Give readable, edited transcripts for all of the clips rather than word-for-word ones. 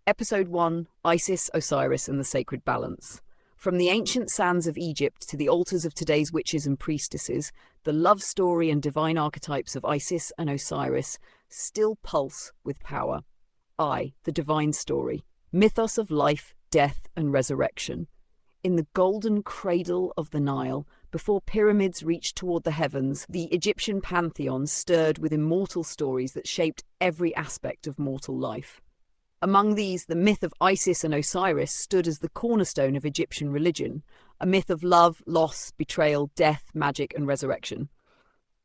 Episode 1: Isis, Osiris, and the Sacred Balance. From the ancient sands of Egypt to the altars of today's witches and priestesses, the love story and divine archetypes of Isis and Osiris still pulse with power. The divine story. Mythos of life, death, and resurrection. In the golden cradle of the Nile, before pyramids reached toward the heavens, the Egyptian pantheon stirred with immortal stories that shaped every aspect of mortal life. Among these, the myth of Isis and Osiris stood as the cornerstone of Egyptian religion, a myth of love, loss, betrayal, death, magic, and resurrection.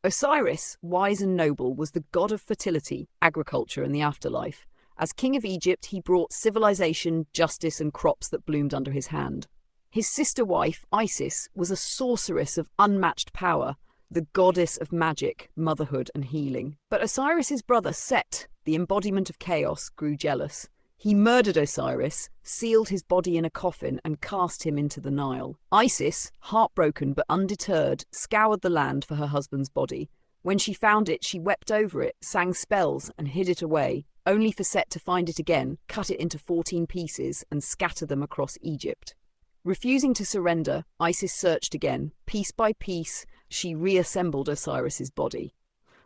Osiris, wise and noble, was the god of fertility, agriculture, and the afterlife. As king of Egypt, he brought civilization, justice, and crops that bloomed under his hand. His sister wife, Isis, was a sorceress of unmatched power, the goddess of magic, motherhood, and healing. But Osiris's brother, Set, the embodiment of chaos, grew jealous. He murdered Osiris, sealed his body in a coffin, and cast him into the Nile. Isis, heartbroken but undeterred, scoured the land for her husband's body. When she found it, she wept over it, sang spells, and hid it away, only for Set to find it again, cut it into 14 pieces, and scatter them across Egypt. Refusing to surrender, Isis searched again. Piece by piece, she reassembled Osiris's body.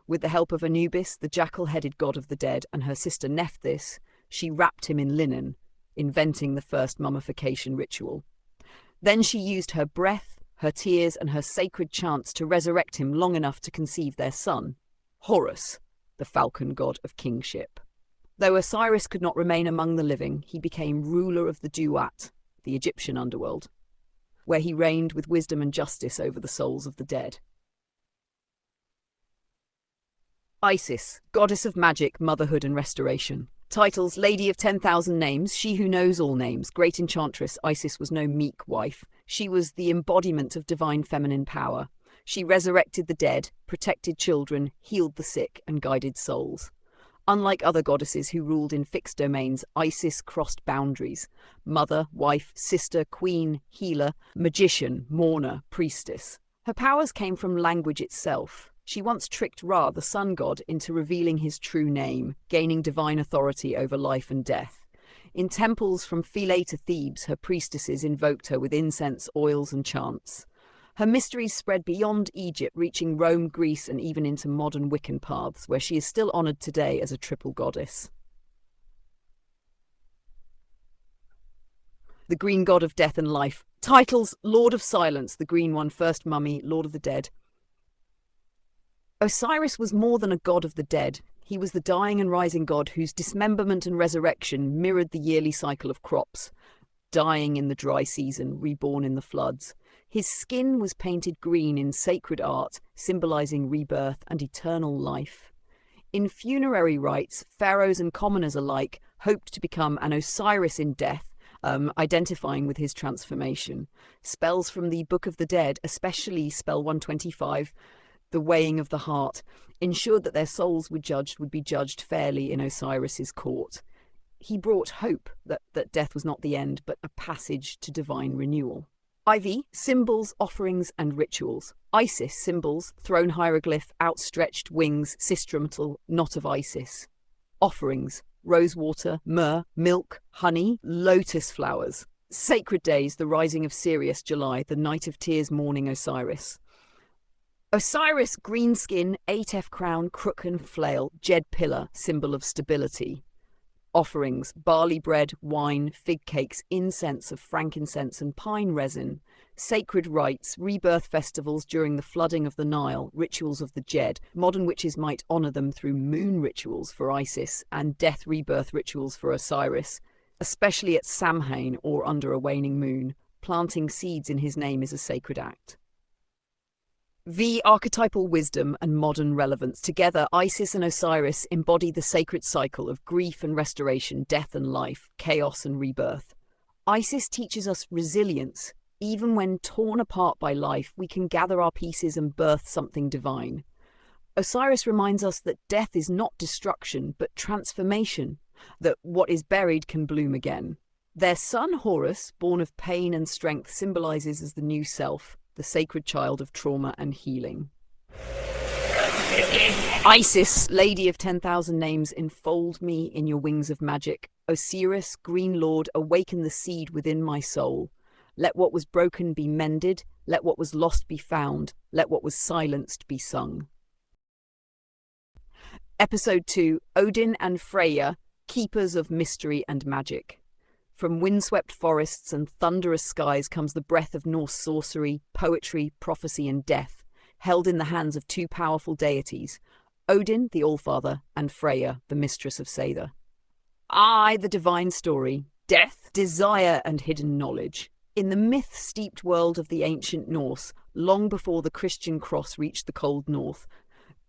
With the help of Anubis, the jackal-headed god of the dead, and her sister Nephthys, she wrapped him in linen, inventing the first mummification ritual. Then she used her breath, her tears, and her sacred chants to resurrect him long enough to conceive their son, Horus, the falcon god of kingship. Though Osiris could not remain among the living, he became ruler of the Duat, the Egyptian underworld, where he reigned with wisdom and justice over the souls of the dead. Isis, goddess of magic, motherhood, and restoration. Titles: Lady of 10,000 Names, she who knows all names, great enchantress. Isis was no meek wife. She was the embodiment of divine feminine power. She resurrected the dead, protected children, healed the sick, and guided souls. Unlike other goddesses who ruled in fixed domains, Isis crossed boundaries. Mother, wife, sister, queen, healer, magician, mourner, priestess. Her powers came from language itself. She once tricked Ra, the sun god, into revealing his true name, gaining divine authority over life and death. In temples from Philae to Thebes, her priestesses invoked her with incense, oils, and chants. Her mysteries spread beyond Egypt, reaching Rome, Greece, and even into modern Wiccan paths, where she is still honoured today as a triple goddess. The green god of death and life. Titles: Lord of Silence, the Green One, First Mummy, Lord of the Dead. Osiris was more than a god of the dead. He was the dying and rising god whose dismemberment and resurrection mirrored the yearly cycle of crops, dying in the dry season, reborn in the floods. His skin was painted green in sacred art, symbolizing rebirth and eternal life. In funerary rites, pharaohs and commoners alike hoped to become an Osiris in death, identifying with his transformation. Spells from the Book of the Dead, especially spell 125, the weighing of the heart, ensured that their souls would be judged fairly in Osiris's court. He brought hope that death was not the end, but a passage to divine renewal. IV, symbols, offerings, and rituals. Isis, symbols, throne hieroglyph, outstretched wings, sistrum, knot of Isis. Offerings, rosewater, myrrh, milk, honey, lotus flowers. Sacred days, the rising of Sirius, July, the night of tears, mourning Osiris. Osiris, green skin, 8F crown, crook and flail, jed pillar, symbol of stability. Offerings, barley bread, wine, fig cakes, incense of frankincense and pine resin. Sacred rites, rebirth festivals during the flooding of the Nile, rituals of the Jed. Modern witches might honour them through moon rituals for Isis and death rebirth rituals for Osiris, especially at Samhain or under a waning moon. Planting seeds in his name is a sacred act. V, archetypal wisdom and modern relevance. Together, Isis and Osiris embody the sacred cycle of grief and restoration, death and life, chaos and rebirth. Isis teaches us resilience. Even when torn apart by life, we can gather our pieces and birth something divine. Osiris reminds us that death is not destruction, but transformation, that what is buried can bloom again. Their son Horus, born of pain and strength, symbolizes as the new self, the sacred child of trauma and healing. Isis, Lady of 10,000 Names, enfold me in your wings of magic. Osiris, Green Lord, awaken the seed within my soul. Let what was broken be mended, let what was lost be found, let what was silenced be sung. Episode 2, Odin and Freyja, Keepers of Mystery and Magic. From windswept forests and thunderous skies comes the breath of Norse sorcery, poetry, prophecy and death, held in the hands of two powerful deities, Odin, the Allfather, and Freyja, the mistress of Seidr. The divine story, death, desire and hidden knowledge. In the myth-steeped world of the ancient Norse, long before the Christian cross reached the cold north,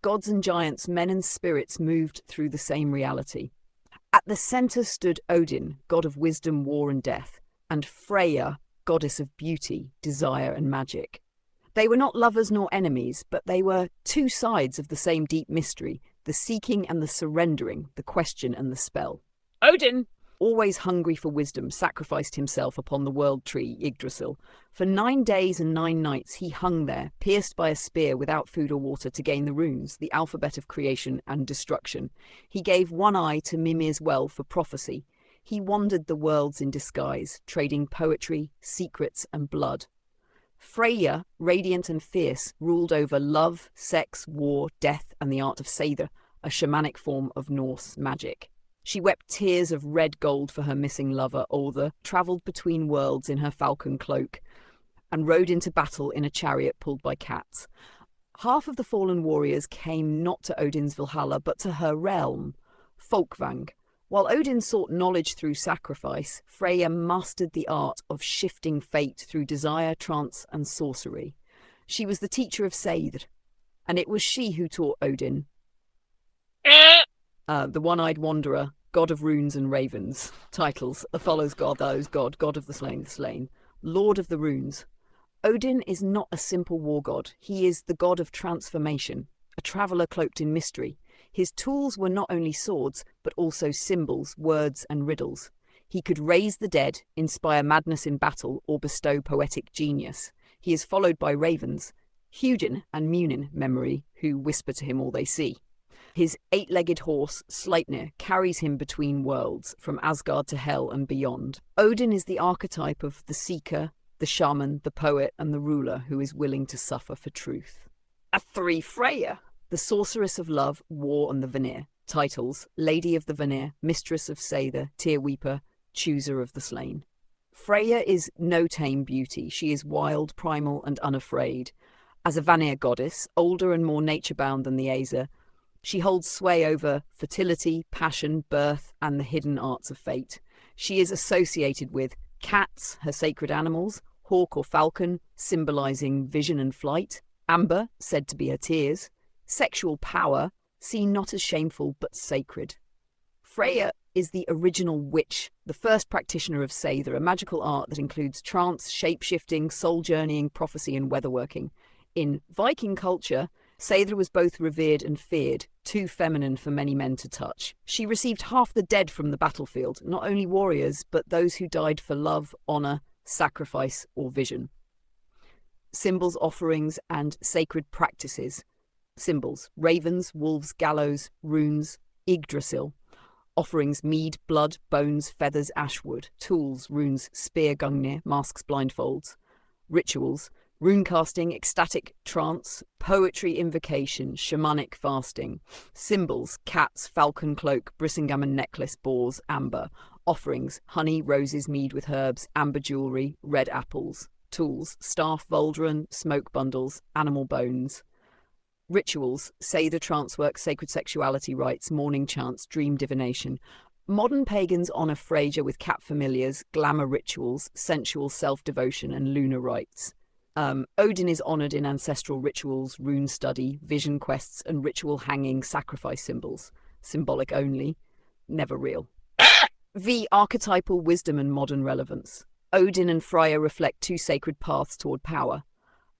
gods and giants, men and spirits moved through the same reality. At the centre stood Odin, god of wisdom, war and death, and Freyja, goddess of beauty, desire and magic. They were not lovers nor enemies, but they were two sides of the same deep mystery, the seeking and the surrendering, the question and the spell. Odin, always hungry for wisdom, sacrificed himself upon the world tree, Yggdrasil. For 9 days and 9 nights he hung there, pierced by a spear without food or water to gain the runes, the alphabet of creation and destruction. He gave one eye to Mimir's well for prophecy. He wandered the worlds in disguise, trading poetry, secrets and blood. Freyja, radiant and fierce, ruled over love, sex, war, death and the art of Seidr, a shamanic form of Norse magic. She wept tears of red gold for her missing lover, Other, travelled between worlds in her falcon cloak, and rode into battle in a chariot pulled by cats. Half of the fallen warriors came not to Odin's Valhalla, but to her realm, Folkvang. While Odin sought knowledge through sacrifice, Freyja mastered the art of shifting fate through desire, trance and sorcery. She was the teacher of Seidr, and it was she who taught Odin. The one-eyed wanderer, god of runes and ravens. Titles: follows God, those God, god of the slain, lord of the runes. Odin is not a simple war god. He is the god of transformation, a traveller cloaked in mystery. His tools were not only swords, but also symbols, words and riddles. He could raise the dead, inspire madness in battle, or bestow poetic genius. He is followed by ravens, Hugin and Munin memory, who whisper to him all they see. His 8-legged horse, Sleipnir, carries him between worlds, from Asgard to Hel and beyond. Odin is the archetype of the seeker, the shaman, the poet and the ruler who is willing to suffer for truth. A 3 Freyja, the sorceress of love, war and the Vanir. Titles: Lady of the Vanir, Mistress of Seidr, Tearweeper, Chooser of the Slain. Freyja is no tame beauty. She is wild, primal and unafraid. As a Vanir goddess, older and more nature-bound than the Aesir, she holds sway over fertility, passion, birth and the hidden arts of fate. She is associated with cats, her sacred animals, hawk or falcon, symbolizing vision and flight, amber, said to be her tears, sexual power, seen not as shameful but sacred. Freyja is the original witch, the first practitioner of Seidr, a magical art that includes trance, shape-shifting, soul-journeying, prophecy and weatherworking. In Viking culture, Seidr was both revered and feared, too feminine for many men to touch. She received half the dead from the battlefield, not only warriors, but those who died for love, honour, sacrifice or vision. Symbols, offerings and sacred practices. Symbols: ravens, wolves, gallows, runes, Yggdrasil. Offerings: mead, blood, bones, feathers, ashwood. Tools: runes, spear, gungnir, masks, blindfolds. Rituals: rune casting, ecstatic trance, poetry, invocation, shamanic fasting. Symbols: cats, falcon cloak, brisingamen necklace, boars, amber. Offerings: honey, roses, mead with herbs, amber jewellery, red apples. Tools: staff, Voldran, smoke bundles, animal bones. Rituals: Seidr trance work, sacred sexuality rites, morning chants, dream divination. Modern pagans honour Freyja with cat familiars, glamour rituals, sensual self-devotion and lunar rites. Odin is honoured in ancestral rituals, rune study, vision quests and ritual hanging sacrifice symbols. Symbolic only, never real. The archetypal wisdom and modern relevance. Odin and Freyja reflect two sacred paths toward power.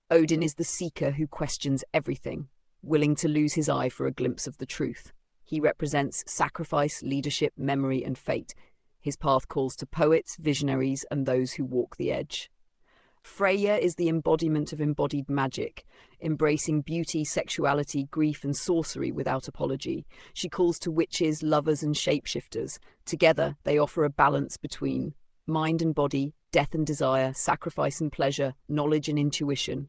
Odin is the seeker who questions everything, willing to lose his eye for a glimpse of the truth. He represents sacrifice, leadership, memory and fate. His path calls to poets, visionaries and those who walk the edge. Freya is the embodiment of embodied magic, embracing beauty, sexuality, grief, and sorcery without apology. She calls to witches, lovers, and shapeshifters. Together, they offer a balance between mind and body, death and desire, sacrifice and pleasure, knowledge and intuition.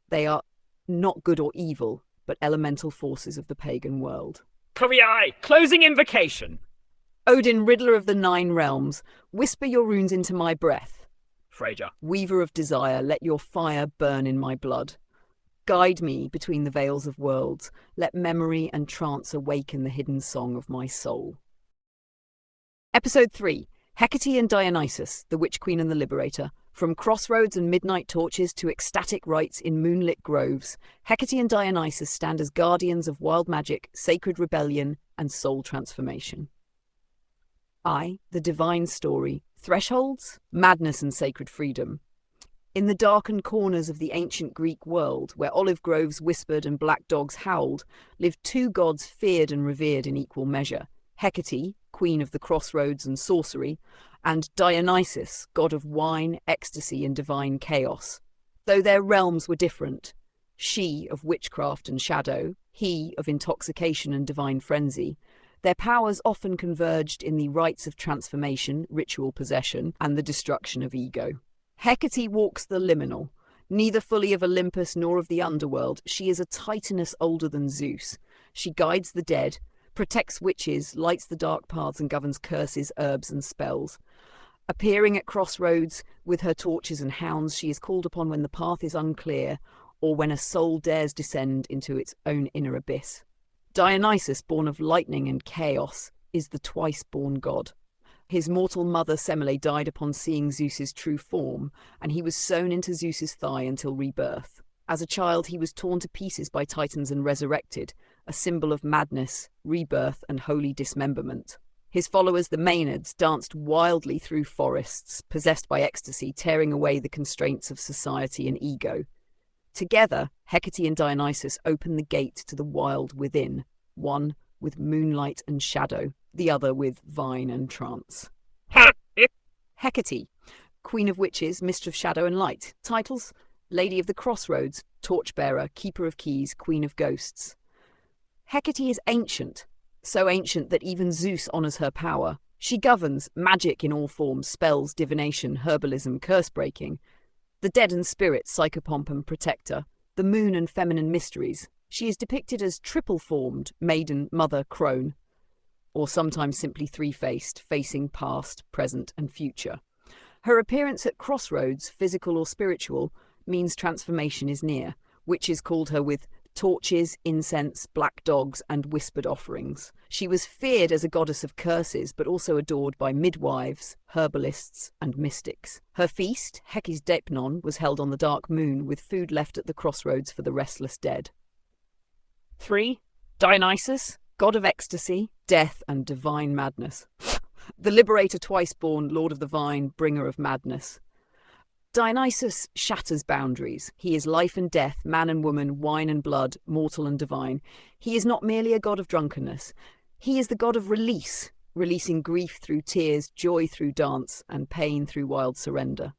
They are not good or evil, but elemental forces of the pagan world. Kuriai, closing invocation. Odin, riddler of the 9 realms, whisper your runes into my breath. Freyja, Weaver of desire, let your fire burn in my blood. Guide me between the veils of worlds. Let memory and trance awaken the hidden song of my soul. Episode 3. Hecate and Dionysus, the Witch Queen and the Liberator. From crossroads and midnight torches to ecstatic rites in moonlit groves, Hecate and Dionysus stand as guardians of wild magic, sacred rebellion, and soul transformation. The divine story. Thresholds, madness and sacred freedom. In the darkened corners of the ancient Greek world, where olive groves whispered and black dogs howled, lived 2 gods feared and revered in equal measure. Hecate, queen of the crossroads and sorcery, and Dionysus, god of wine, ecstasy, and divine chaos. Though their realms were different, she of witchcraft and shadow, he of intoxication and divine frenzy, their powers often converged in the rites of transformation, ritual possession, and the destruction of ego. Hecate walks the liminal. Neither fully of Olympus nor of the underworld, she is a titaness older than Zeus. She guides the dead, protects witches, lights the dark paths, and governs curses, herbs, and spells. Appearing at crossroads with her torches and hounds, she is called upon when the path is unclear or when a soul dares descend into its own inner abyss. Dionysus, born of lightning and chaos, is the twice-born god. His mortal mother Semele died upon seeing Zeus's true form, and he was sewn into Zeus's thigh until rebirth. As a child, he was torn to pieces by Titans and resurrected, a symbol of madness, rebirth, and holy dismemberment. His followers, the Maenads, danced wildly through forests, possessed by ecstasy, tearing away the constraints of society and ego. Together, Hecate and Dionysus open the gate to the wild within, one with moonlight and shadow, the other with vine and trance. Hecate, queen of witches, mistress of shadow and light. Titles: Lady of the Crossroads, Torchbearer, Keeper of Keys, Queen of Ghosts. Hecate is ancient, so ancient that even Zeus honors her power. She governs magic in all forms, spells, divination, herbalism, curse-breaking. The dead and spirits, psychopomp and protector. The moon and feminine mysteries. She is depicted as triple-formed, maiden, mother, crone, or sometimes simply 3-faced, facing past, present, and future. Her appearance at crossroads, physical or spiritual, means transformation is near. Witches called her with torches, incense, black dogs, and whispered offerings. She was feared as a goddess of curses, but also adored by midwives, herbalists, and mystics. Her feast, Hecate's Deipnon, was held on the dark moon, with food left at the crossroads for the restless dead. 3. Dionysus, god of ecstasy, death, and divine madness. The liberator twice born, lord of the vine, bringer of madness. Dionysus shatters boundaries. He is life and death, man and woman, wine and blood, mortal and divine. He is not merely a god of drunkenness. He is the god of release, releasing grief through tears, joy through dance, and pain through wild surrender.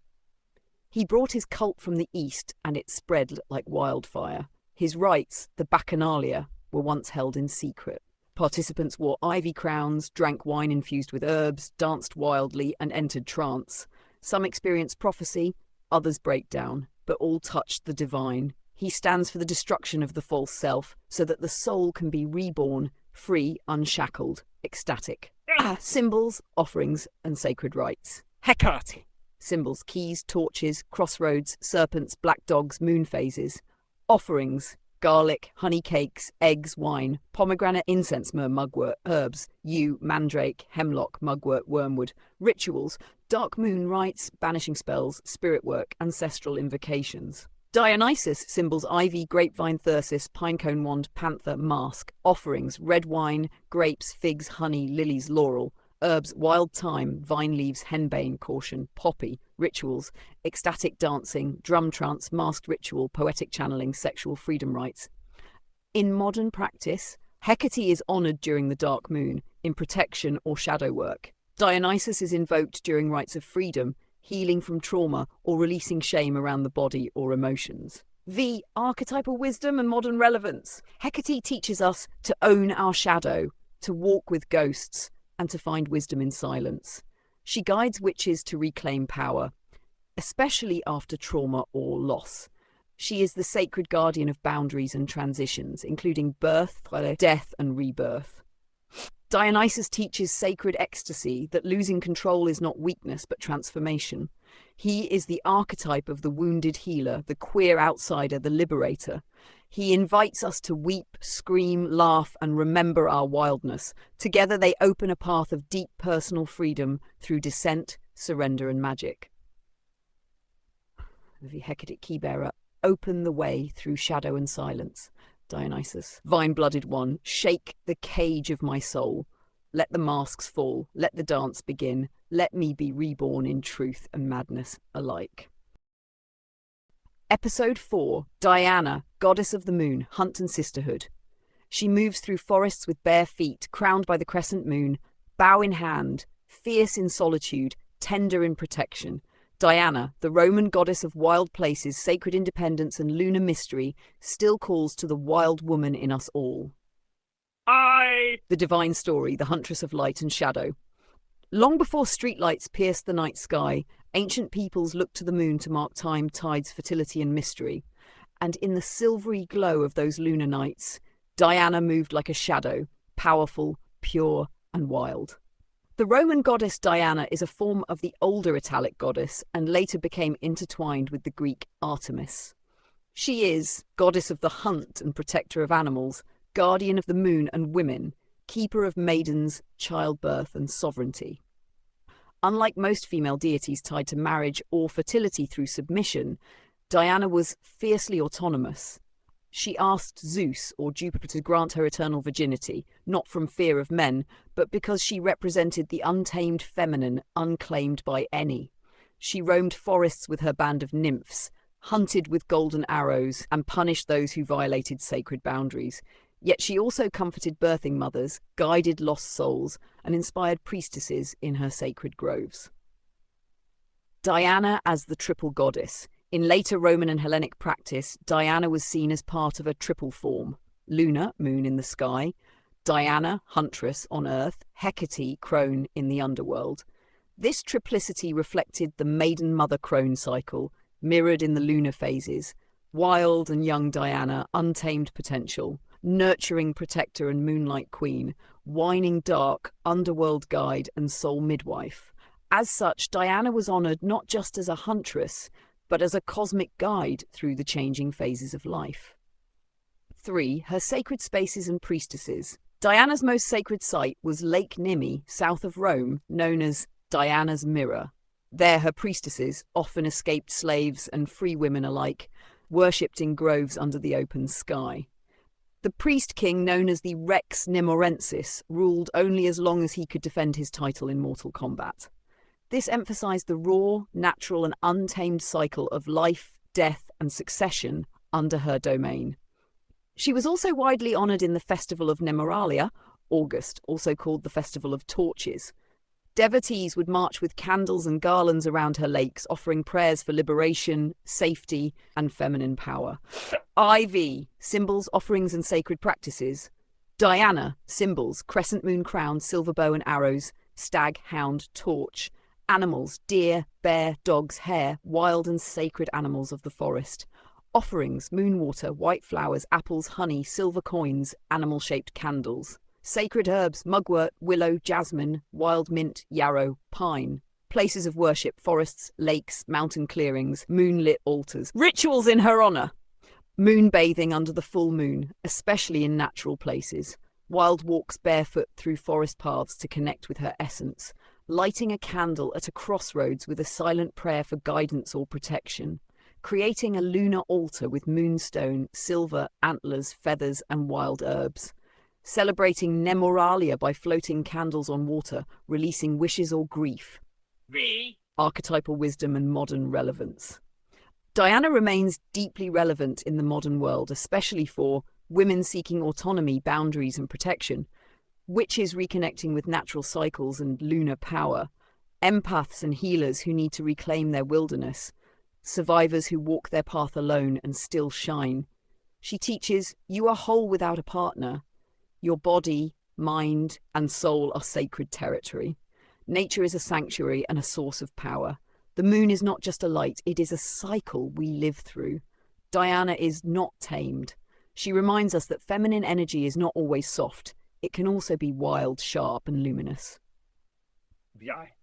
He brought his cult from the east, and it spread like wildfire. His rites, the Bacchanalia, were once held in secret. Participants wore ivy crowns, drank wine infused with herbs, danced wildly, and entered trance. Some experience prophecy, others breakdown, but all touched the divine. He stands for the destruction of the false self, so that the soul can be reborn, free, unshackled, ecstatic. Symbols, offerings, and sacred rites. Hecate. Symbols: keys, torches, crossroads, serpents, black dogs, moon phases. Offerings: garlic, honey cakes, eggs, wine, pomegranate, incense, myrrh, mugwort, herbs, yew, mandrake, hemlock, mugwort, wormwood. Rituals: dark moon rites, banishing spells, spirit work, ancestral invocations. Dionysus: symbols: ivy, grapevine, thyrsus, pinecone wand, panther, mask. Offerings: red wine, grapes, figs, honey, lilies, laurel. Herbs: wild thyme, vine leaves, henbane, caution, poppy. Rituals: ecstatic dancing, drum trance, masked ritual, poetic channeling, sexual freedom rites. In modern practice, Hecate is honoured during the dark moon, in protection or shadow work. Dionysus is invoked during rites of freedom, healing from trauma, or releasing shame around the body or emotions. V. Archetypal wisdom and modern relevance. Hecate teaches us to own our shadow, to walk with ghosts, and to find wisdom in silence. She guides witches to reclaim power, especially after trauma or loss. She is the sacred guardian of boundaries and transitions, including birth, death, and rebirth. Dionysus teaches sacred ecstasy, that losing control is not weakness but transformation. He is the archetype of the wounded healer, the queer outsider, the liberator. He invites us to weep, scream, laugh, and remember our wildness. Together they open a path of deep personal freedom through descent, surrender, and magic. The Hecate key-bearer, open the way through shadow and silence. Dionysus, vine-blooded one, shake the cage of my soul. Let the masks fall, let the dance begin. Let me be reborn in truth and madness alike. Episode 4, Diana, goddess of the moon, hunt and sisterhood. She moves through forests with bare feet, crowned by the crescent moon, bow in hand, fierce in solitude, tender in protection. Diana, the Roman goddess of wild places, sacred independence, and lunar mystery, still calls to the wild woman in us all. The divine story, the huntress of light and shadow. Long before streetlights pierced the night sky, ancient peoples looked to the moon to mark time, tides, fertility, and mystery. And in the silvery glow of those lunar nights, Diana moved like a shadow, powerful, pure, and wild. The Roman goddess Diana is a form of the older Italic goddess and later became intertwined with the Greek Artemis. She is goddess of the hunt and protector of animals, guardian of the moon and women, keeper of maidens, childbirth, and sovereignty. Unlike most female deities tied to marriage or fertility through submission, Diana was fiercely autonomous. She asked Zeus or Jupiter to grant her eternal virginity, not from fear of men, but because she represented the untamed feminine, unclaimed by any. She roamed forests with her band of nymphs, hunted with golden arrows, and punished those who violated sacred boundaries. Yet she also comforted birthing mothers, guided lost souls, and inspired priestesses in her sacred groves. Diana as the triple goddess. In later Roman and Hellenic practice, Diana was seen as part of a triple form: Luna, moon in the sky; Diana, huntress on earth; Hecate, crone in the underworld. This triplicity reflected the maiden-mother crone cycle, mirrored in the lunar phases: wild and young Diana, untamed potential; nurturing protector and moonlight queen; whining dark, underworld guide and soul midwife. As such, Diana was honoured not just as a huntress, but as a cosmic guide through the changing phases of life. 3. Her sacred spaces and priestesses. Diana's most sacred site was Lake Nimi, south of Rome, known as Diana's Mirror. There her priestesses, often escaped slaves and free women alike, worshipped in groves under the open sky. The priest-king, known as the Rex Nemorensis, ruled only as long as he could defend his title in mortal combat. This emphasized the raw, natural, and untamed cycle of life, death, and succession under her domain. She was also widely honored in the festival of Nemoralia, August, also called the Festival of Torches. Devotees would march with candles and garlands around her lakes, offering prayers for liberation, safety, and feminine power. IV, symbols, offerings, and sacred practices. Diana, symbols, crescent moon crown, silver bow and arrows, stag, hound, torch. Animals, deer, bear, dogs, hare, wild and sacred animals of the forest. Offerings, moon water, white flowers, apples, honey, silver coins, animal-shaped candles. Sacred herbs, mugwort, willow, jasmine, wild mint, yarrow, pine. Places of worship, forests, lakes, mountain clearings, moonlit altars. Rituals in her honour. Moon bathing under the full moon, especially in natural places. Wild walks barefoot through forest paths to connect with her essence. Lighting a candle at a crossroads with a silent prayer for guidance or protection. Creating a lunar altar with moonstone, silver, antlers, feathers, and wild herbs. Celebrating Nemoralia by floating candles on water, releasing wishes or grief. Archetypal wisdom and modern relevance. Diana remains deeply relevant in the modern world, especially for women seeking autonomy, boundaries, and protection, witches reconnecting with natural cycles and lunar power, empaths and healers who need to reclaim their wilderness, survivors who walk their path alone and still shine. She teaches you are whole without a partner. Your body, mind, and soul are sacred territory. Nature is a sanctuary and a source of power. The moon is not just a light, it is a cycle we live through. Diana is not tamed. She reminds us that feminine energy is not always soft. It can also be wild, sharp, and luminous. VI.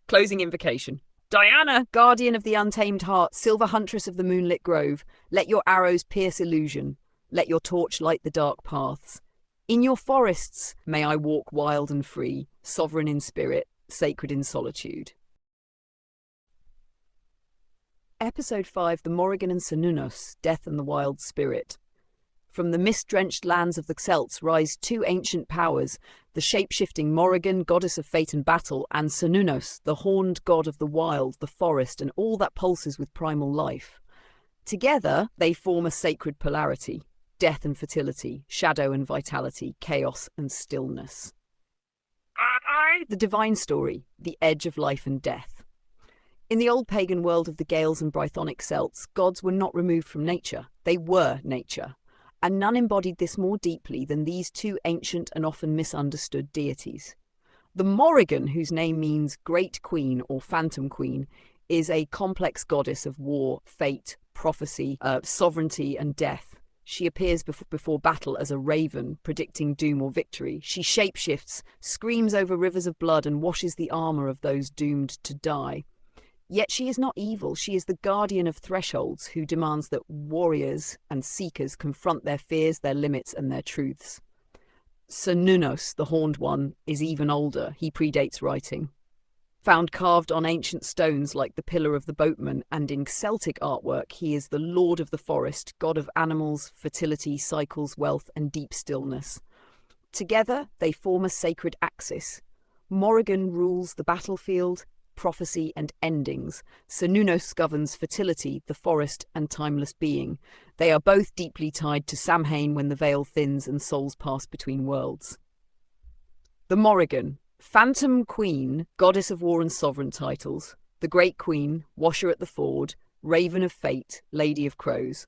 Closing invocation. Diana, guardian of the untamed heart, silver huntress of the moonlit grove, let your arrows pierce illusion. Let your torch light the dark paths. In your forests may I walk wild and free, sovereign in spirit, sacred in solitude. Episode 5, The Morrigan and Cernunnos, Death and the Wild Spirit. From the mist-drenched lands of the Celts rise two ancient powers, the shape-shifting Morrigan, goddess of fate and battle, and Cernunnos, the horned god of the wild, the forest, and all that pulses with primal life. Together, they form a sacred polarity, death and fertility, shadow and vitality, chaos and stillness. The divine story, the edge of life and death. In the old pagan world of the Gaels and Brythonic Celts, gods were not removed from nature, they were nature. And none embodied this more deeply than these two ancient and often misunderstood deities. The Morrigan, whose name means Great Queen or Phantom Queen, is a complex goddess of war, fate, prophecy, sovereignty and death. She appears before battle as a raven, predicting doom or victory. She shapeshifts, screams over rivers of blood and washes the armour of those doomed to die. Yet she is not evil, she is the guardian of thresholds who demands that warriors and seekers confront their fears, their limits and their truths. Cernunnos, the horned one, is even older, he predates writing. Found carved on ancient stones like the Pillar of the Boatman, and in Celtic artwork he is the lord of the forest, god of animals, fertility, cycles, wealth and deep stillness. Together they form a sacred axis. Morrigan rules the battlefield, prophecy and endings. Cernunnos governs fertility, the forest and timeless being. They are both deeply tied to Samhain when the veil thins and souls pass between worlds. The Morrigan, Phantom Queen, goddess of war and sovereign titles. The Great Queen, washer at the ford, raven of fate, lady of crows.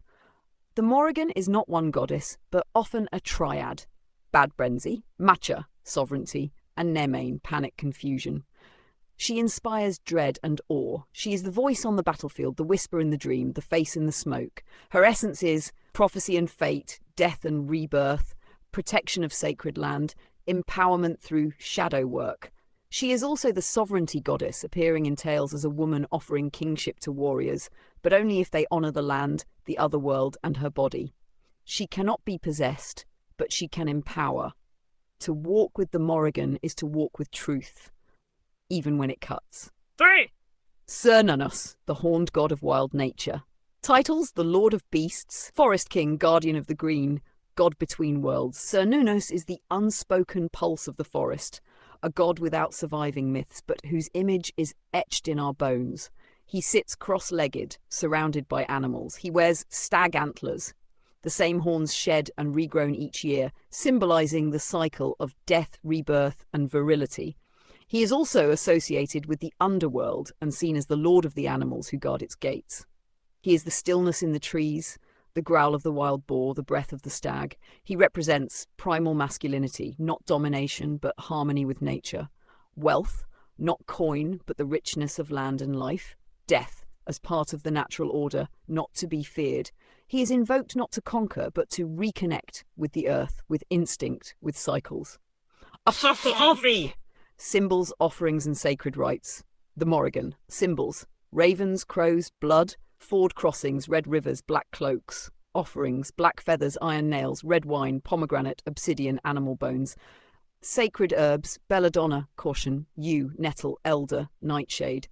The Morrigan is not one goddess, but often a triad. Badbrenzy, Matcha, sovereignty, and Nemain, panic confusion. She inspires dread and awe. She is the voice on the battlefield, the whisper in the dream, the face in the smoke. Her essence is prophecy and fate, death and rebirth, protection of sacred land, empowerment through shadow work. She is also the sovereignty goddess, appearing in tales as a woman offering kingship to warriors, but only if they honour the land, the other world, and her body. She cannot be possessed, but she can empower. To walk with the Morrigan is to walk with truth, even when it cuts. 3. Cernunnos, the horned god of wild nature. Titles: the Lord of Beasts, Forest King, Guardian of the Green, God between worlds. Cernunnos is the unspoken pulse of the forest, a god without surviving myths, but whose image is etched in our bones. He sits cross-legged, surrounded by animals. He wears stag antlers, the same horns shed and regrown each year, symbolizing the cycle of death, rebirth, and virility. He is also associated with the underworld and seen as the lord of the animals who guard its gates. He is the stillness in the trees, the growl of the wild boar, the breath of the stag. He represents primal masculinity, not domination, but harmony with nature. Wealth, not coin, but the richness of land and life. Death, as part of the natural order, not to be feared. He is invoked not to conquer, but to reconnect with the earth, with instinct, with cycles. Symbols, offerings, and sacred rites. The Morrigan. Symbols: ravens, crows, blood, ford crossings, red rivers, black cloaks. Offerings: black feathers, iron nails, red wine, pomegranate, obsidian, animal bones. Sacred herbs: belladonna, caution, yew, nettle, elder, nightshade.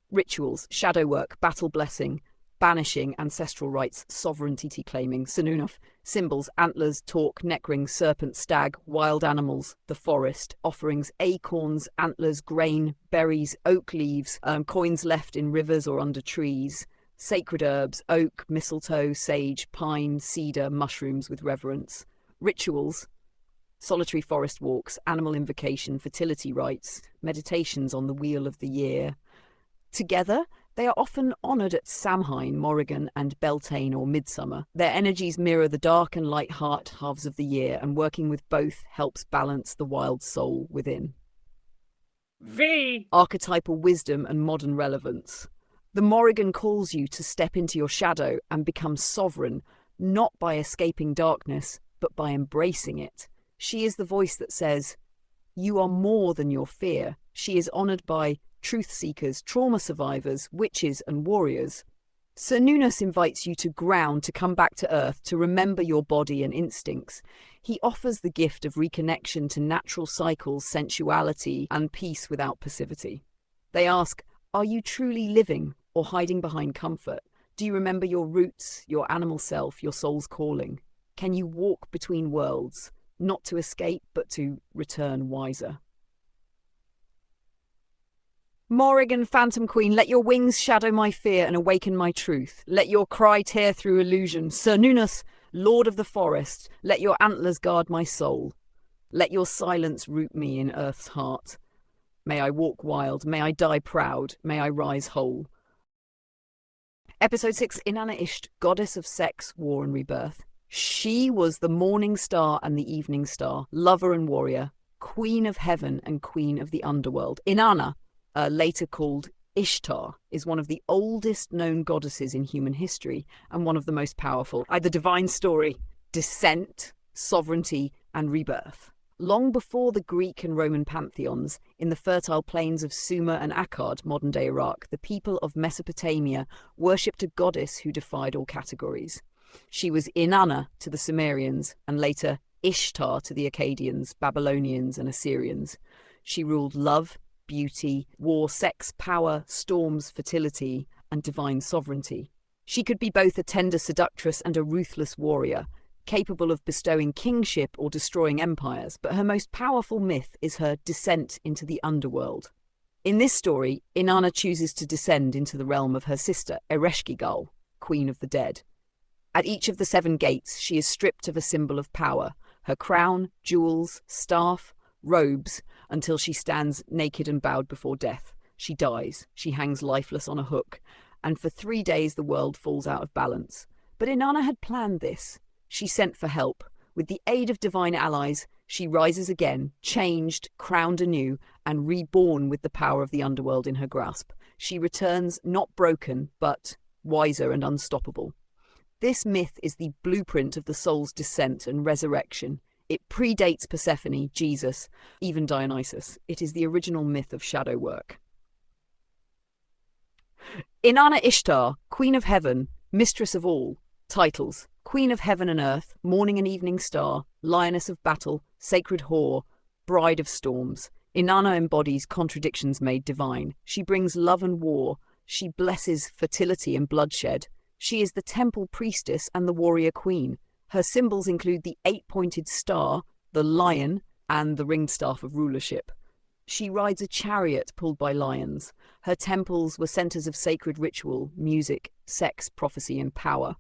Rituals: shadow work, battle blessing, banishing, ancestral rites, sovereignty claiming. Cernunnos. Symbols: antlers, torque, neck ring, serpent, stag, wild animals, the forest. Offerings: acorns, antlers, grain, berries, oak leaves, coins left in rivers or under trees. Sacred herbs: oak, mistletoe, sage, pine, cedar, mushrooms with reverence. Rituals: solitary forest walks, animal invocation, fertility rites, meditations on the wheel of the year. Together, they are often honoured at Samhain, Morrigan, and Beltane or Midsummer. Their energies mirror the dark and light heart halves of the year, and working with both helps balance the wild soul within. V. Archetypal wisdom and modern relevance. The Morrigan calls you to step into your shadow and become sovereign, not by escaping darkness, but by embracing it. She is the voice that says, "You are more than your fear." She is honoured by truth seekers, trauma survivors, witches, and warriors. Cernunnos invites you to ground, to come back to earth, to remember your body and instincts. He offers the gift of reconnection to natural cycles, sensuality, and peace without passivity. They ask, are you truly living or hiding behind comfort? Do you remember your roots, your animal self, your soul's calling? Can you walk between worlds, not to escape, but to return wiser? Morrigan, Phantom Queen, let your wings shadow my fear and awaken my truth. Let your cry tear through illusion. Cernunnos, Lord of the Forest, let your antlers guard my soul. Let your silence root me in earth's heart. May I walk wild, may I die proud, may I rise whole. Episode 6, Inanna Isht, goddess of sex, war and rebirth. She was the morning star and the evening star, lover and warrior, queen of heaven and queen of the underworld. Inanna, later called Ishtar, is one of the oldest known goddesses in human history and one of the most powerful. The divine story, descent, sovereignty, and rebirth. Long before the Greek and Roman pantheons, in the fertile plains of Sumer and Akkad, modern-day Iraq, the people of Mesopotamia worshipped a goddess who defied all categories. She was Inanna to the Sumerians and later Ishtar to the Akkadians, Babylonians, and Assyrians. She ruled love, beauty, war, sex, power, storms, fertility, and divine sovereignty. She could be both a tender seductress and a ruthless warrior, capable of bestowing kingship or destroying empires, but her most powerful myth is her descent into the underworld. In this story, Inanna chooses to descend into the realm of her sister, Ereshkigal, queen of the dead. At each of the 7 gates, she is stripped of a symbol of power, her crown, jewels, staff, robes, until she stands naked and bowed before death. She dies. She hangs lifeless on a hook, and for 3 days the world falls out of balance. But Inanna had planned this. She sent for help. With the aid of divine allies, she rises again, changed, crowned anew, and reborn with the power of the underworld in her grasp. She returns not broken, but wiser and unstoppable. This myth is the blueprint of the soul's descent and resurrection. It predates Persephone, Jesus, even Dionysus. It is the original myth of shadow work. Inanna Ishtar, Queen of Heaven, Mistress of All. Titles: Queen of Heaven and Earth, Morning and Evening Star, Lioness of Battle, Sacred Whore, Bride of Storms. Inanna embodies contradictions made divine. She brings love and war. She blesses fertility and bloodshed. She is the temple priestess and the warrior queen. Her symbols include the 8-pointed star, the lion, and the ringed staff of rulership. She rides a chariot pulled by lions. Her temples were centers of sacred ritual, music, sex, prophecy, and power.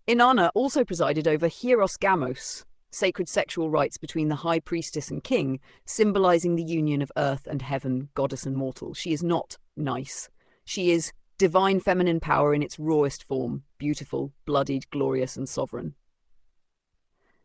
Inanna also presided over Hieros Gamos, sacred sexual rites between the high priestess and king, symbolizing the union of earth and heaven, goddess and mortal. She is not nice. She is divine feminine power in its rawest form, beautiful, bloodied, glorious, and sovereign.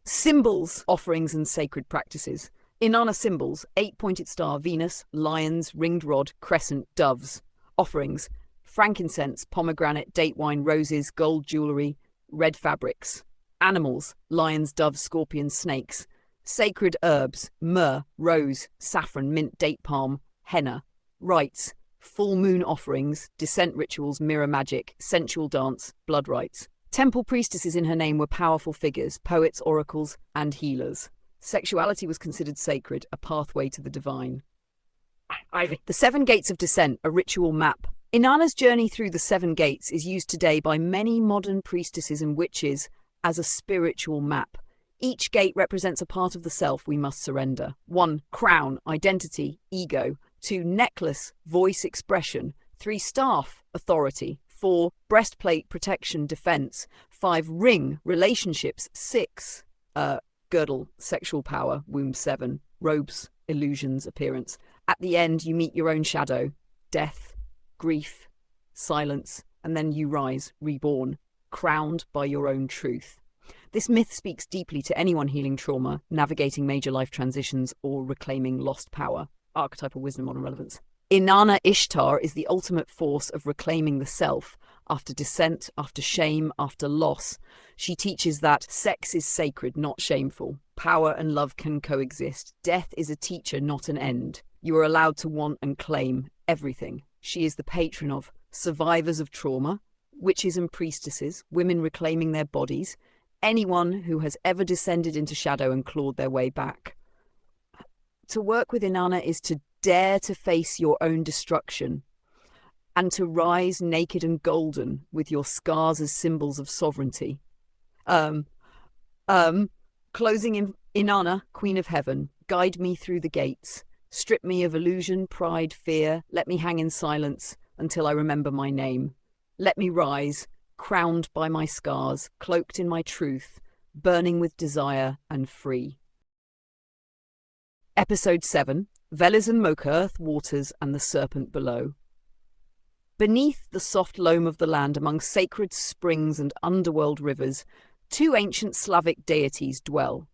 Symbols, offerings, and sacred practices. Inanna symbols: 8-pointed star, Venus, lions, ringed rod, crescent, doves. Offerings: frankincense, pomegranate, date wine, roses, gold jewelry, red fabrics. Animals: lions, doves, scorpions, snakes. Sacred herbs: myrrh, rose, saffron, mint, date palm, henna. Rites: full moon offerings, descent rituals, mirror magic, sensual dance, blood rites. Temple priestesses in her name were powerful figures, poets, oracles, and healers. Sexuality was considered sacred, a pathway to the divine. The 7 gates of descent, a ritual map. Inanna's journey through the 7 gates is used today by many modern priestesses and witches as a spiritual map. Each gate represents a part of the self we must surrender. 1. Crown, identity, ego. 2. Necklace, voice, expression. 3. Staff, authority. 4. Breastplate, protection, defense. 5. Ring, relationships. 6. Girdle, sexual power, womb 7. Robes, illusions, appearance. At the end, you meet your own shadow, death, grief, silence, and then you rise, reborn, crowned by your own truth. This myth speaks deeply to anyone healing trauma, navigating major life transitions, or reclaiming lost power. Archetypal wisdom, modern relevance. Inanna Ishtar is the ultimate force of reclaiming the self. After descent, after shame, after loss, she teaches that sex is sacred, not shameful. Power and love can coexist. Death is a teacher, not an end. You are allowed to want and claim everything. She is the patron of survivors of trauma, witches and priestesses, women reclaiming their bodies, anyone who has ever descended into shadow and clawed their way back. To work with Inanna is to dare to face your own destruction and to rise naked and golden with your scars as symbols of sovereignty. Closing in Inanna, Queen of Heaven, guide me through the gates. Strip me of illusion, pride, fear. Let me hang in silence until I remember my name. Let me rise, crowned by my scars, cloaked in my truth, burning with desire and free. Episode 7. Veles and Moke, Earth, Waters, and the Serpent Below. Beneath the soft loam of the land, among sacred springs and underworld rivers, two ancient Slavic deities dwell.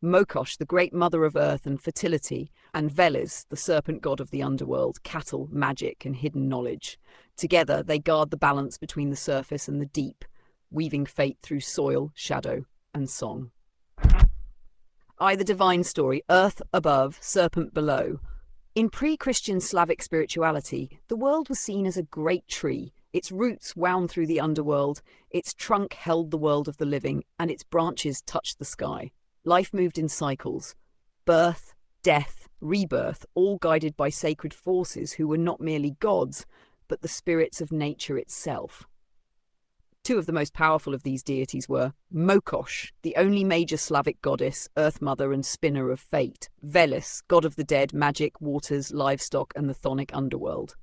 Mokosh, the great mother of earth and fertility, and Veles, the serpent god of the underworld, cattle, magic, and hidden knowledge. Together, they guard the balance between the surface and the deep, weaving fate through soil, shadow, and song. I, the divine story, earth above, serpent below. In pre-Christian Slavic spirituality, the world was seen as a great tree. Its roots wound through the underworld, its trunk held the world of the living, and its branches touched the sky. Life moved in cycles. Birth, death, rebirth, all guided by sacred forces who were not merely gods, but the spirits of nature itself. Two of the most powerful of these deities were Mokosh, the only major Slavic goddess, earth mother and spinner of fate; Veles, god of the dead, magic, waters, livestock, and the chthonic underworld.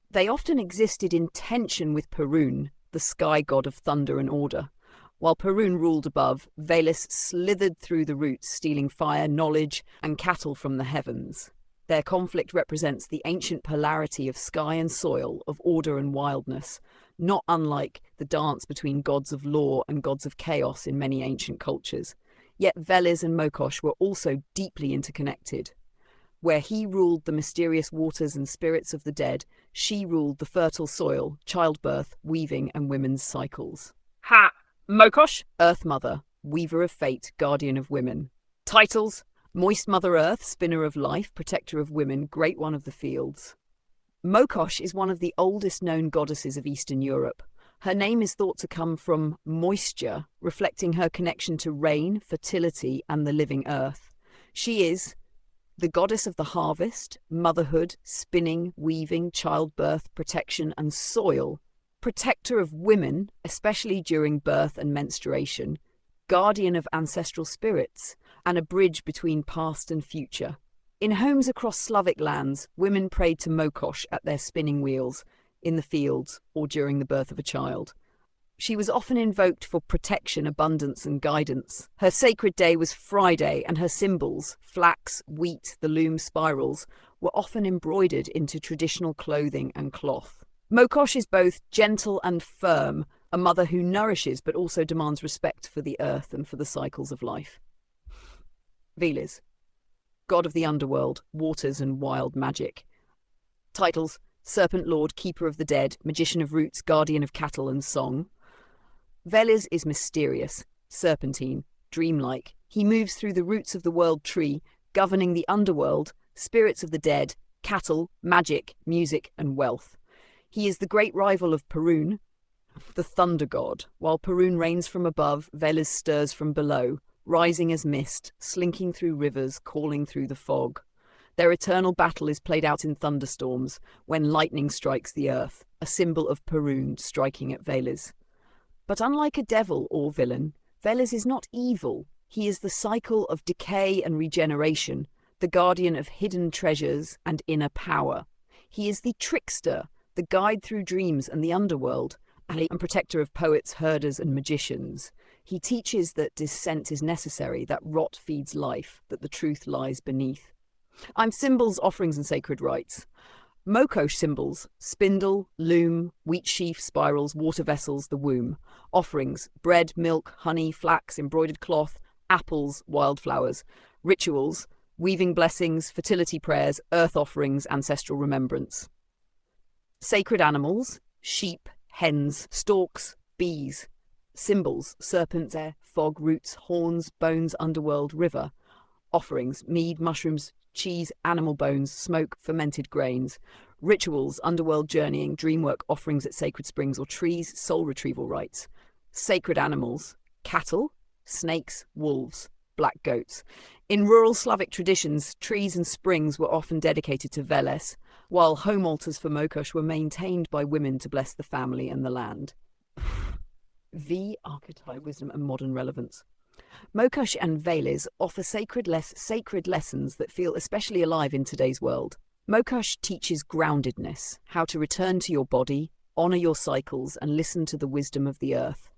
They often existed in tension with Perun, the sky god of thunder and order. While Perun ruled above, Veles slithered through the roots, stealing fire, knowledge, and cattle from the heavens. Their conflict represents the ancient polarity of sky and soil, of order and wildness, not unlike the dance between gods of law and gods of chaos in many ancient cultures. Yet Veles and Mokosh were also deeply interconnected. Where he ruled the mysterious waters and spirits of the dead, she ruled the fertile soil, childbirth, weaving, and women's cycles. Ha! Mokosh? Earth Mother, weaver of fate, guardian of women. Titles: Moist Mother Earth, spinner of life, protector of women, great one of the fields. Mokosh is one of the oldest known goddesses of Eastern Europe. Her name is thought to come from moisture, reflecting her connection to rain, fertility, and the living earth. She is the goddess of the harvest, motherhood, spinning, weaving, childbirth, protection, and soil, protector of women, especially during birth and menstruation, guardian of ancestral spirits, and a bridge between past and future. In homes across Slavic lands, women prayed to Mokosh at their spinning wheels, in the fields, or during the birth of a child. She was often invoked for protection, abundance, and guidance. Her sacred day was Friday, and her symbols, flax, wheat, the loom spirals, were often embroidered into traditional clothing and cloth. Mokosh is both gentle and firm, a mother who nourishes but also demands respect for the earth and for the cycles of life. Veles, god of the underworld, waters, and wild magic. Titles: Serpent Lord, Keeper of the Dead, Magician of Roots, Guardian of Cattle and Song. Veles is mysterious, serpentine, dreamlike. He moves through the roots of the world tree, governing the underworld, spirits of the dead, cattle, magic, music, and wealth. He is the great rival of Perun, the thunder god. While Perun reigns from above, Veles stirs from below, rising as mist, slinking through rivers, calling through the fog. Their eternal battle is played out in thunderstorms, when lightning strikes the earth, a symbol of Perun striking at Veles. But unlike a devil or villain, Veles is not evil. He is the cycle of decay and regeneration, the guardian of hidden treasures and inner power. He is the trickster, the guide through dreams and the underworld, and protector of poets, herders, and magicians. He teaches that dissent is necessary, that rot feeds life, that the truth lies beneath. I'm symbols, offerings, and sacred rites. Mokosh symbols: spindle, loom, wheat sheaf, spirals, water vessels, the womb. Offerings: bread, milk, honey, flax, embroidered cloth, apples, wildflowers. Rituals: weaving blessings, fertility prayers, earth offerings, ancestral remembrance. Sacred animals: sheep, hens, storks, bees. Symbols: serpents, air, fog, roots, horns, bones, underworld, river. Offerings: mead, mushrooms, cheese, animal bones, smoke, fermented grains. Rituals: underworld journeying, dreamwork, offerings at sacred springs or trees, soul retrieval rites. Sacred animals: cattle, snakes, wolves, black goats. In rural Slavic traditions, trees and springs were often dedicated to Veles, while home altars for Mokosh were maintained by women to bless the family and the land. V. Archetype, wisdom, and modern relevance. Mokosh and Veles offer sacred lessons that feel especially alive in today's world. Mokosh teaches groundedness, how to return to your body, honor your cycles, and listen to the wisdom of the earth.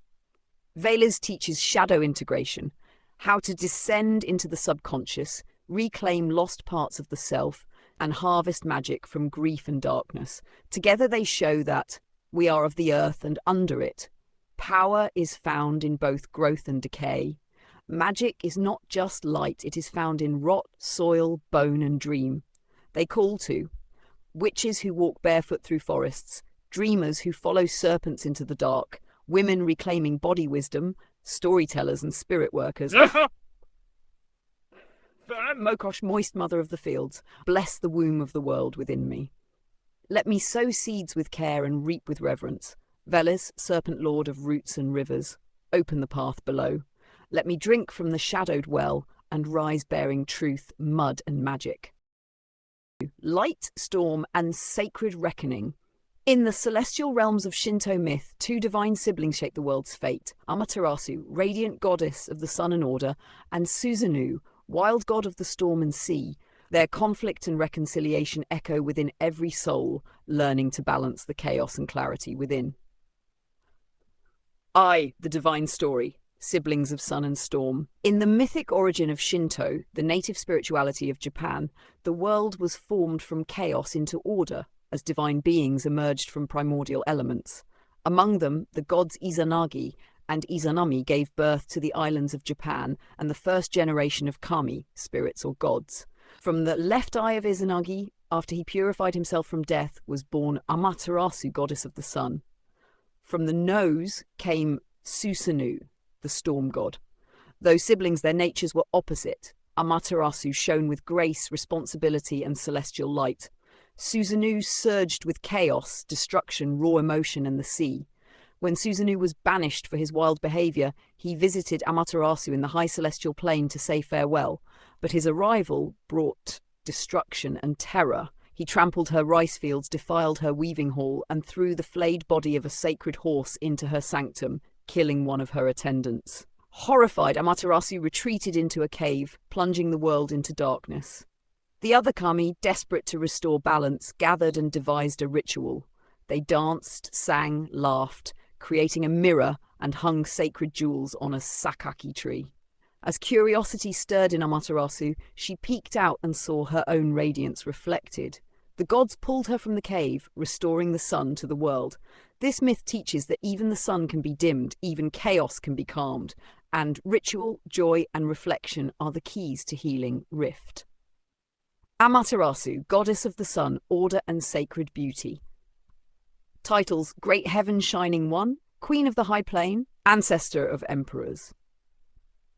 Veles teaches shadow integration, how to descend into the subconscious, reclaim lost parts of the self, and harvest magic from grief and darkness. Together they show that we are of the earth and under it. Power is found in both growth and decay. Magic is not just light, it is found in rot, soil, bone, and dream. They call to witches who walk barefoot through forests, dreamers who follow serpents into the dark, women reclaiming body wisdom, storytellers and spirit workers. Mokosh, moist mother of the fields, bless the womb of the world within me. Let me sow seeds with care and reap with reverence. Veles, serpent lord of roots and rivers, open the path below. Let me drink from the shadowed well and rise bearing truth, mud and magic. Light, storm, and sacred reckoning. In the celestial realms of Shinto myth, two divine siblings shape the world's fate: Amaterasu, radiant goddess of the sun and order, and Susanoo, wild god of the storm and sea. Their conflict and reconciliation echo within every soul, learning to balance the chaos and clarity within. I, the divine story. Siblings of sun and storm. In the mythic origin of Shinto, the native spirituality of Japan, the world was formed from chaos into order as divine beings emerged from primordial elements. Among them, the gods Izanagi and Izanami gave birth to the islands of Japan and the first generation of kami, spirits or gods. From the left eye of Izanagi, after he purified himself from death, was born Amaterasu, goddess of the sun. From the nose came Susanoo, the storm god. Though siblings, their natures were opposite. Amaterasu shone with grace, responsibility, and celestial light. Susanoo surged with chaos, destruction, raw emotion, and the sea. When Susanoo was banished for his wild behavior, he visited Amaterasu in the high celestial plane to say farewell, but his arrival brought destruction and terror. He trampled her rice fields, defiled her weaving hall, and threw the flayed body of a sacred horse into her sanctum, killing one of her attendants. Horrified, Amaterasu retreated into a cave, plunging the world into darkness. The other kami, desperate to restore balance, gathered and devised a ritual. They danced, sang, laughed, creating a mirror and hung sacred jewels on a sakaki tree. As curiosity stirred in Amaterasu, she peeked out and saw her own radiance reflected. The gods pulled her from the cave, restoring the sun to the world. This myth teaches that even the sun can be dimmed, even chaos can be calmed, and ritual, joy, and reflection are the keys to healing rift. Amaterasu, goddess of the sun, order and sacred beauty. Titles: Great Heaven Shining One, Queen of the High Plain, Ancestor of Emperors.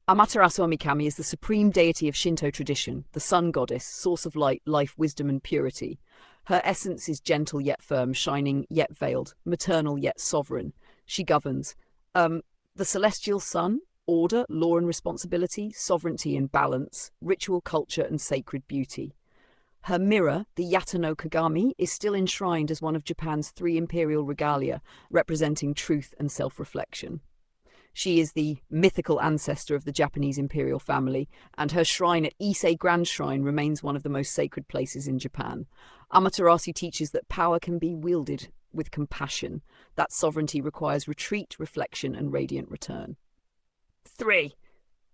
Amaterasu Amikami is the supreme deity of Shinto tradition, the sun goddess, source of light, life, wisdom, and purity. Her essence is gentle yet firm, shining yet veiled, maternal yet sovereign. She governs the celestial sun, order, law and responsibility, sovereignty and balance, ritual, culture, and sacred beauty. Her mirror, the Yatano Kagami, is still enshrined as one of Japan's 3 imperial regalia, representing truth and self-reflection. She is the mythical ancestor of the Japanese imperial family, and her shrine at Ise Grand Shrine remains one of the most sacred places in Japan. Amaterasu teaches that power can be wielded with compassion, that sovereignty requires retreat, reflection, and radiant return. 3.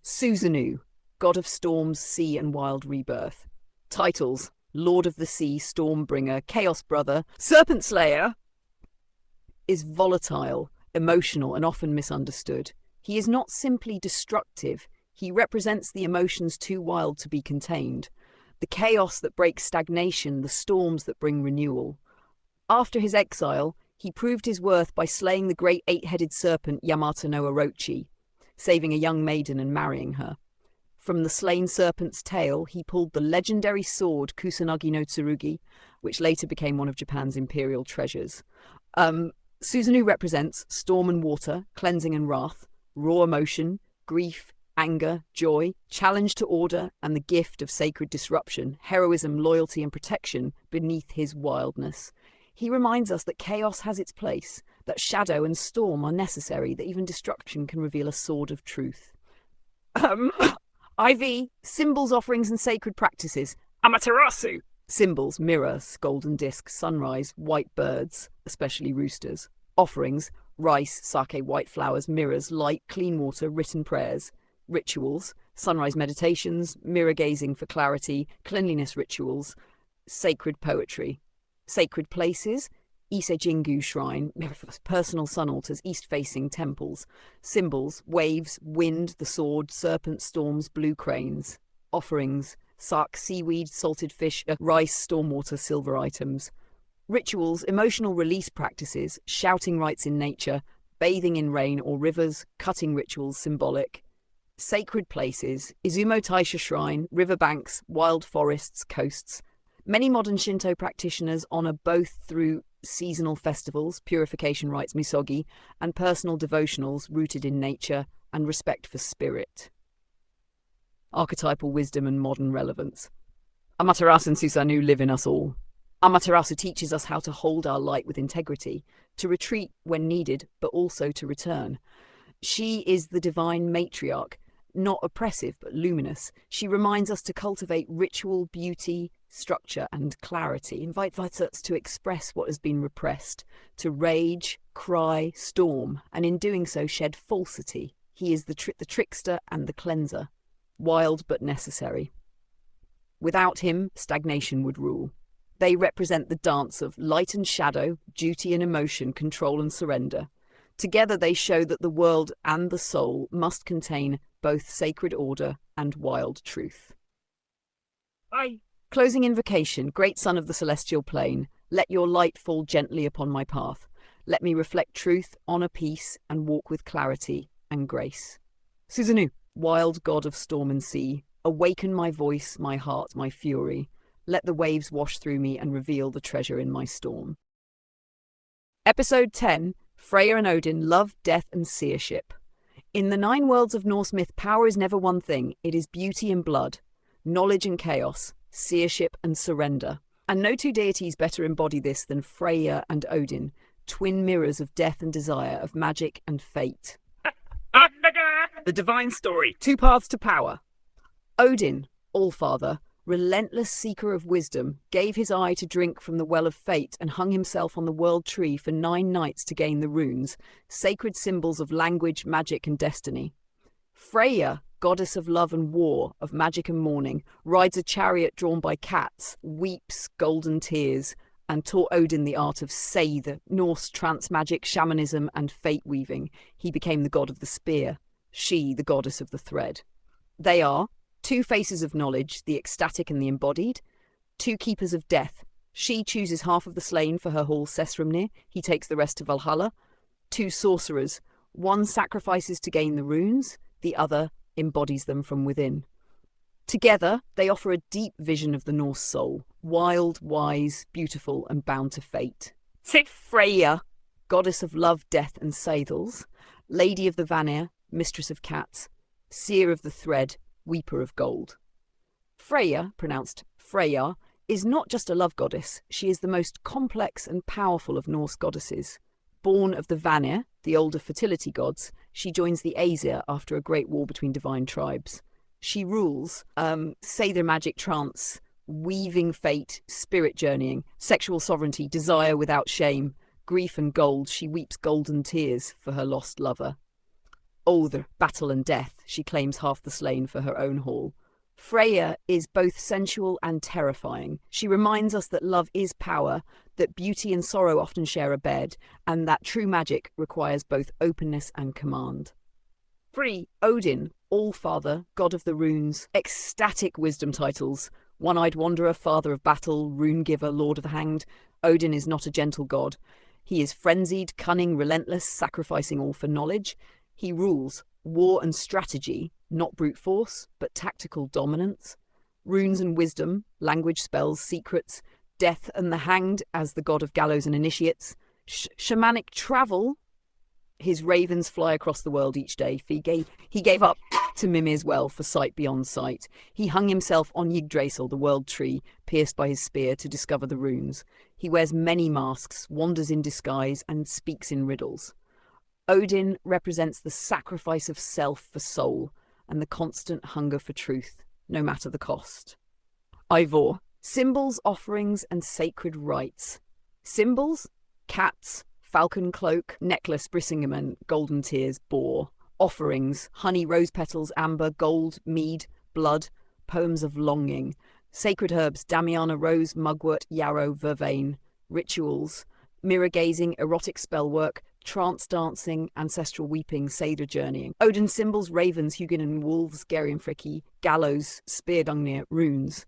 Susanoo, god of storms, sea and wild rebirth. Titles: Lord of the Sea, Stormbringer, Chaos Brother, Serpent Slayer. Is volatile, emotional and often misunderstood. He is not simply destructive, he represents the emotions too wild to be contained. The chaos that breaks stagnation, the storms that bring renewal. After his exile, he proved his worth by slaying the great eight-headed serpent Yamato no Orochi, saving a young maiden and marrying her. From the slain serpent's tail, he pulled the legendary sword Kusanagi no Tsurugi, which later became one of Japan's imperial treasures. Susanoo represents storm and water, cleansing and wrath, raw emotion, grief, anger, joy, challenge to order, and the gift of sacred disruption, heroism, loyalty, and protection beneath his wildness. He reminds us that chaos has its place, that shadow and storm are necessary, that even destruction can reveal a sword of truth. IV, symbols, offerings, and sacred practices. Amaterasu. Symbols: mirrors, golden disc, sunrise, white birds, especially roosters. Offerings: rice, sake, white flowers, mirrors, light, clean water, written prayers. Rituals: sunrise meditations, mirror gazing for clarity, cleanliness rituals, sacred poetry. Sacred places: Ise Jingu Shrine, personal sun altars, east-facing temples. Symbols: waves, wind, the sword, serpent, storms, blue cranes. Offerings: sak, seaweed, salted fish, rice, stormwater, silver items. Rituals: emotional release practices, shouting rites in nature, bathing in rain or rivers, cutting rituals, symbolic. Sacred places: Izumo Taisha Shrine, riverbanks, wild forests, coasts. Many modern Shinto practitioners honor both through seasonal festivals, purification rites, misogi, and personal devotionals rooted in nature and respect for spirit. Archetypal wisdom and modern relevance. Amaterasu and Susanoo live in us all. Amaterasu teaches us how to hold our light with integrity, to retreat when needed, but also to return. She is the divine matriarch, not oppressive but luminous. She reminds us to cultivate ritual, beauty, structure, and clarity, invites us to express what has been repressed, to rage, cry, storm, and in doing so shed falsity. He is the trickster and the cleanser, wild but necessary. Without him, stagnation would rule. They represent the dance of light and shadow, duty and emotion, control and surrender. Together they show that the world and the soul must contain both sacred order and wild truth. Bye. Closing invocation. Great Son of the celestial plane, let your light fall gently upon my path. Let me reflect truth, honor peace, and walk with clarity and grace. Susanoo, wild god of storm and sea, awaken my voice, my heart, my fury. Let the waves wash through me and reveal the treasure in my storm. Episode 10. Freyr and Odin, Love, Death and Seership. In the 9 worlds of Norse myth, power is never one thing. It is beauty and blood, knowledge and chaos, seership and surrender. And no 2 deities better embody this than Freyr and Odin, twin mirrors of death and desire, of magic and fate. The divine story. 2 paths to power. Odin, Allfather, relentless seeker of wisdom, gave his eye to drink from the well of fate and hung himself on the world tree for 9 nights to gain the runes, sacred symbols of language, magic and destiny. Freyr, goddess of love and war, of magic and mourning, rides a chariot drawn by cats, weeps golden tears, and taught Odin the art of Seidr, Norse trance magic, shamanism and fate weaving. He became the god of the spear, she the goddess of the thread. They are 2 faces of knowledge, the ecstatic and the embodied. 2 keepers of death. She chooses half of the slain for her hall Sessrumnir. He takes the rest to Valhalla. 2 sorcerers. One sacrifices to gain the runes. The other embodies them from within. Together, they offer a deep vision of the Norse soul. Wild, wise, beautiful, and bound to fate. Freyja, goddess of love, death, and Seidls. Lady of the Vanir, mistress of cats. Seer of the thread, weeper of gold. Freyja, pronounced Freyja, is not just a love goddess. She is the most complex and powerful of Norse goddesses. Born of the Vanir, the older fertility gods, she joins the Aesir after a great war between divine tribes. She rules Seidr magic trance, weaving fate, spirit journeying, sexual sovereignty, desire without shame, grief and gold. She weeps golden tears for her lost lover. Oh, the battle and death, she claims half the slain for her own hall. Freya is both sensual and terrifying. She reminds us that love is power, that beauty and sorrow often share a bed, and that true magic requires both openness and command. 3. Odin, All-Father, God of the Runes, ecstatic wisdom titles. One-eyed wanderer, father of battle, rune giver, lord of the hanged. Odin is not a gentle god. He is frenzied, cunning, relentless, sacrificing all for knowledge. He rules war and strategy, not brute force, but tactical dominance. Runes and wisdom, language, spells, secrets. Death and the hanged as the god of gallows and initiates. Shamanic travel. His ravens fly across the world each day. He gave up to Mimir's well for sight beyond sight. He hung himself on Yggdrasil, the world tree, pierced by his spear to discover the runes. He wears many masks, wanders in disguise, and speaks in riddles. Odin represents the sacrifice of self for soul and the constant hunger for truth, no matter the cost. Ivor, symbols, offerings, and sacred rites. Symbols: cats, falcon cloak, necklace, Brisingamen, golden tears, boar. Offerings: honey, rose petals, amber, gold, mead, blood, poems of longing. Sacred herbs: damiana, rose, mugwort, yarrow, vervain. Rituals: mirror gazing, erotic spellwork, trance dancing, ancestral weeping, Seder journeying. Odin symbols: ravens, hugin and wolves, Gerionfriki, gallows, spear-dungnir, runes.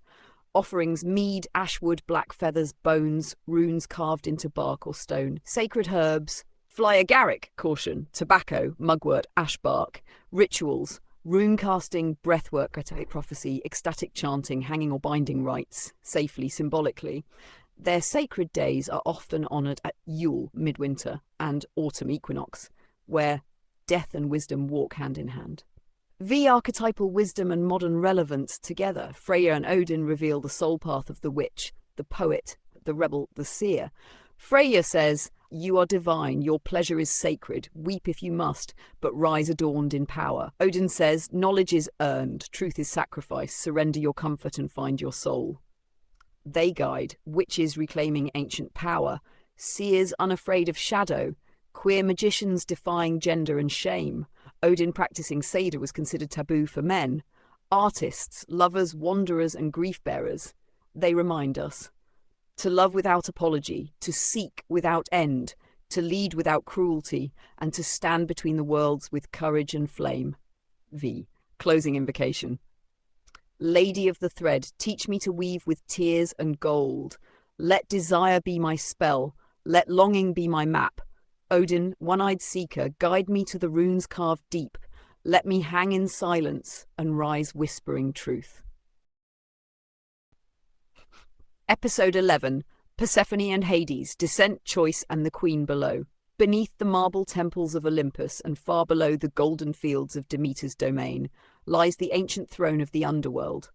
Offerings: mead, ashwood, black feathers, bones, runes carved into bark or stone. Sacred herbs: fly agaric, caution, tobacco, mugwort, ash bark. Rituals: rune casting, breathwork, prophecy, ecstatic chanting, hanging or binding rites, safely, symbolically. Their sacred days are often honoured at Yule, midwinter, and autumn equinox, where death and wisdom walk hand in hand. Archetypal wisdom and modern relevance together. Freya and Odin reveal the soul path of the witch, the poet, the rebel, the seer. Freya says, "You are divine, your pleasure is sacred, weep if you must, but rise adorned in power." Odin says, "Knowledge is earned, truth is sacrifice, surrender your comfort and find your soul." They guide witches reclaiming ancient power, seers unafraid of shadow, queer magicians defying gender and shame. Odin practicing Seder was considered taboo for men. Artists, lovers, wanderers, and grief-bearers. They remind us to love without apology, to seek without end, to lead without cruelty, and to stand between the worlds with courage and flame. Closing invocation. Lady of the thread, teach me to weave with tears and gold. Let desire be my spell, let longing be my map. Odin, one-eyed seeker, guide me to the runes carved deep. Let me hang in silence and rise whispering truth. Episode 11, Persephone and Hades, Descent, Choice, and the Queen Below. Beneath the marble temples of Olympus and far below the golden fields of Demeter's domain lies the ancient throne of the underworld,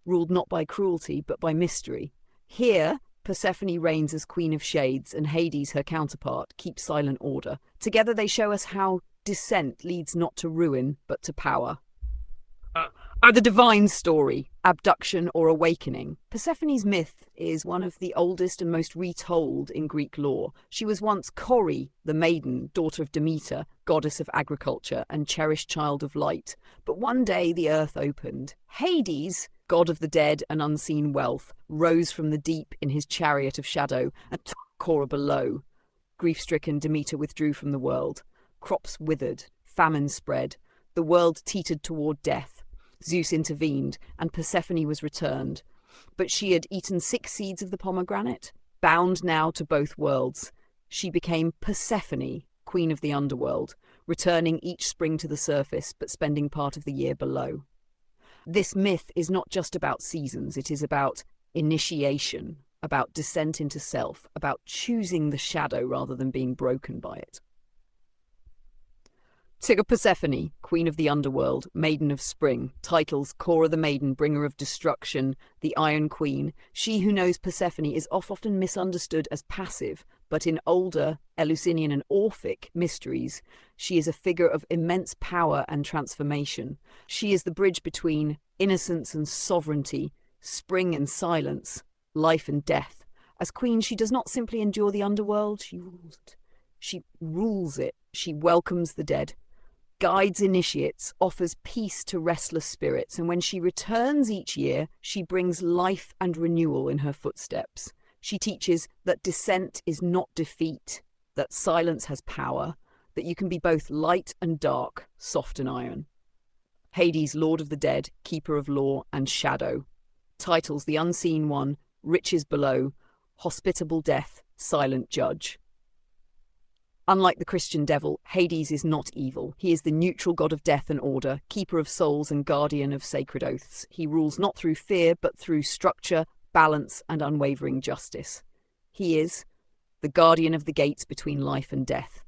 ruled not by cruelty but by mystery. Here, Persephone reigns as Queen of Shades, and Hades, her counterpart, keeps silent order. Together they show us how descent leads not to ruin but to power. The divine story, abduction or awakening. Persephone's myth is one of the oldest and most retold in Greek lore. She was once Kori, the maiden, daughter of Demeter, goddess of agriculture and cherished child of light. But one day the earth opened. Hades, god of the dead and unseen wealth, rose from the deep in his chariot of shadow and took Kora below. Grief-stricken, Demeter withdrew from the world. Crops withered, famine spread. The world teetered toward death. Zeus intervened, and Persephone was returned. But she had eaten 6 seeds of the pomegranate, bound now to both worlds. She became Persephone, queen of the underworld, returning each spring to the surface, but spending part of the year below. This myth is not just about seasons, it is about initiation, about descent into self, about choosing the shadow rather than being broken by it. Persephone, queen of the underworld, maiden of spring. Titles: Kora the maiden, bringer of destruction, the Iron Queen. She who knows Persephone is often misunderstood as passive, but in older Eleusinian and Orphic mysteries, she is a figure of immense power and transformation. She is the bridge between innocence and sovereignty, spring and silence, life and death. As queen, she does not simply endure the underworld, she rules it. She rules it. She welcomes the dead. guides initiates, offers peace to restless spirits, and when she returns each year, she brings life and renewal in her footsteps. She teaches that dissent is not defeat, that silence has power, that you can be both light and dark, soft and iron. Hades, Lord of the Dead, Keeper of Law and Shadow. Titles: The Unseen One, Riches Below, Hospitable Death, Silent Judge. Unlike the Christian devil, Hades is not evil. He is the neutral god of death and order, keeper of souls and guardian of sacred oaths. He rules not through fear, but through structure, balance, and unwavering justice. He is the guardian of the gates between life and death,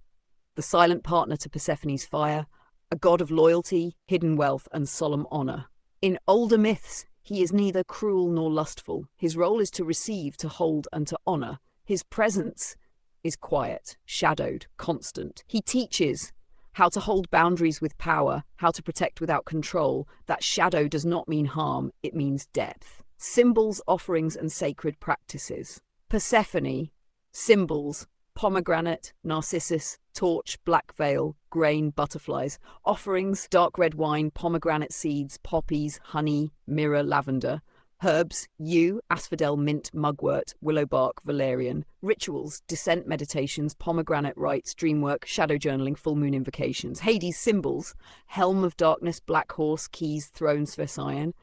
the silent partner to Persephone's fire, a god of loyalty, hidden wealth, and solemn honor. In older myths, he is neither cruel nor lustful. His role is to receive, to hold, and to honor. His presence is quiet, shadowed, constant. He teaches how to hold boundaries with power, how to protect without control. That shadow does not mean harm, it means depth. Symbols, offerings, and sacred practices. Persephone, symbols: pomegranate, narcissus, torch, black veil, grain, butterflies. Offerings: dark red wine, pomegranate seeds, poppies, honey, myrrh, lavender. Herbs: yew, asphodel, mint, mugwort, willow bark, valerian. Rituals: descent meditations, pomegranate rites, dreamwork, shadow journaling, full moon invocations. Hades symbols: helm of darkness, black horse, keys, throne, Sphesian.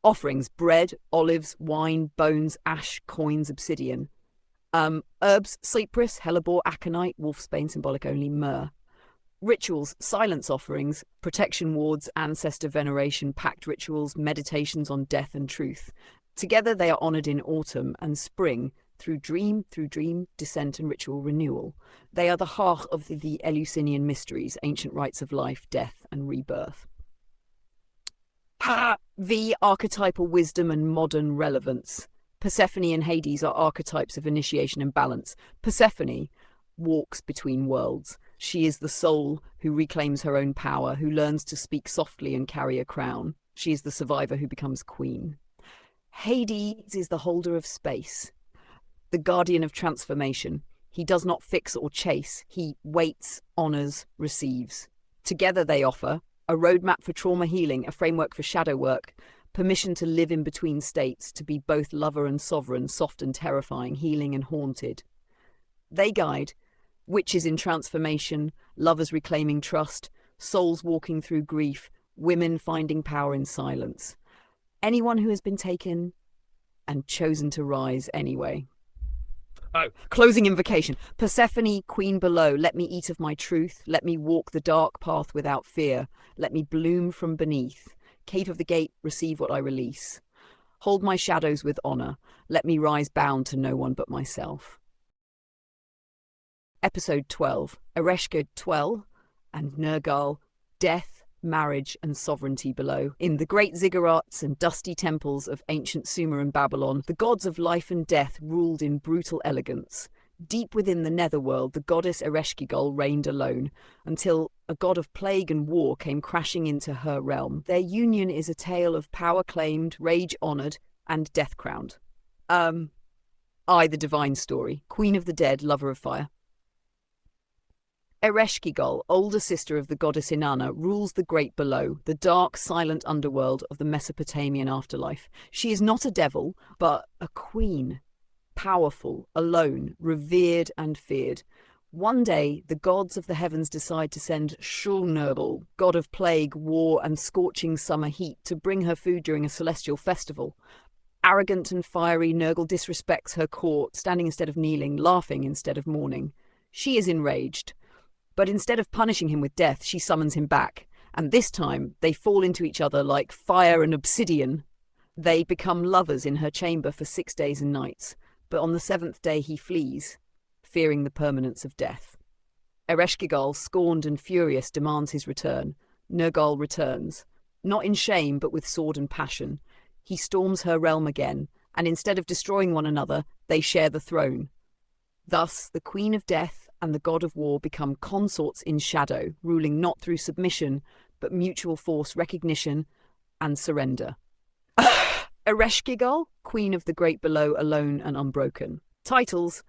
Offerings: bread, olives, wine, bones, ash, coins, obsidian. Herbs: cypress, hellebore, aconite, wolfsbane, symbolic only, myrrh. Rituals: silence offerings, protection wards, ancestor veneration, pact rituals, meditations on death and truth. Together they are honoured in autumn and spring through dream, descent and ritual renewal. They are the heart of the Eleusinian mysteries, ancient rites of life, death and rebirth. V. Archetypal wisdom and modern relevance. Persephone and Hades are archetypes of initiation and balance. Persephone walks between worlds. She is the soul who reclaims her own power, who learns to speak softly and carry a crown. She is the survivor who becomes queen. Hades is the holder of space, the guardian of transformation. He does not fix or chase. He waits, honors, receives. Together they offer a roadmap for trauma healing, a framework for shadow work, permission to live in between states, to be both lover and sovereign, soft and terrifying, healing and haunted. They guide witches in transformation, lovers reclaiming trust, souls walking through grief, women finding power in silence. Anyone who has been taken and chosen to rise anyway. Closing invocation. Persephone, queen below, let me eat of my truth. Let me walk the dark path without fear. Let me bloom from beneath. Cape of the gate, receive what I release. Hold my shadows with honor. Let me rise bound to no one but myself. Episode 12. Ereshkigal 12 and Nergal, death, marriage and sovereignty below. In the great ziggurats and dusty temples of ancient Sumer and Babylon, the gods of life and death ruled in brutal elegance. Deep within the netherworld, the goddess Ereshkigal reigned alone, until a god of plague and war came crashing into her realm. Their union is a tale of power claimed, rage honoured, and death crowned. I, the divine story, queen of the dead, lover of fire. Ereshkigal, older sister of the goddess Inanna, rules the great below, the dark, silent underworld of the Mesopotamian afterlife. She is not a devil, but a queen. Powerful, alone, revered and feared. One day, the gods of the heavens decide to send Shulnurgle, god of plague, war, and scorching summer heat, to bring her food during a celestial festival. Arrogant and fiery, Nurgle disrespects her court, standing instead of kneeling, laughing instead of mourning. She is enraged. But instead of punishing him with death, she summons him back. And this time, they fall into each other like fire and obsidian. They become lovers in her chamber for 6 days and nights. But on the 7th day he flees, fearing the permanence of death. Ereshkigal, scorned and furious, demands his return. Nergal returns, not in shame, but with sword and passion. He storms her realm again, and instead of destroying one another, they share the throne. Thus, the Queen of Death and the God of War become consorts in shadow, ruling not through submission, but mutual force, recognition, and surrender. Ereshkigal, Queen of the Great Below, alone and unbroken. Titles: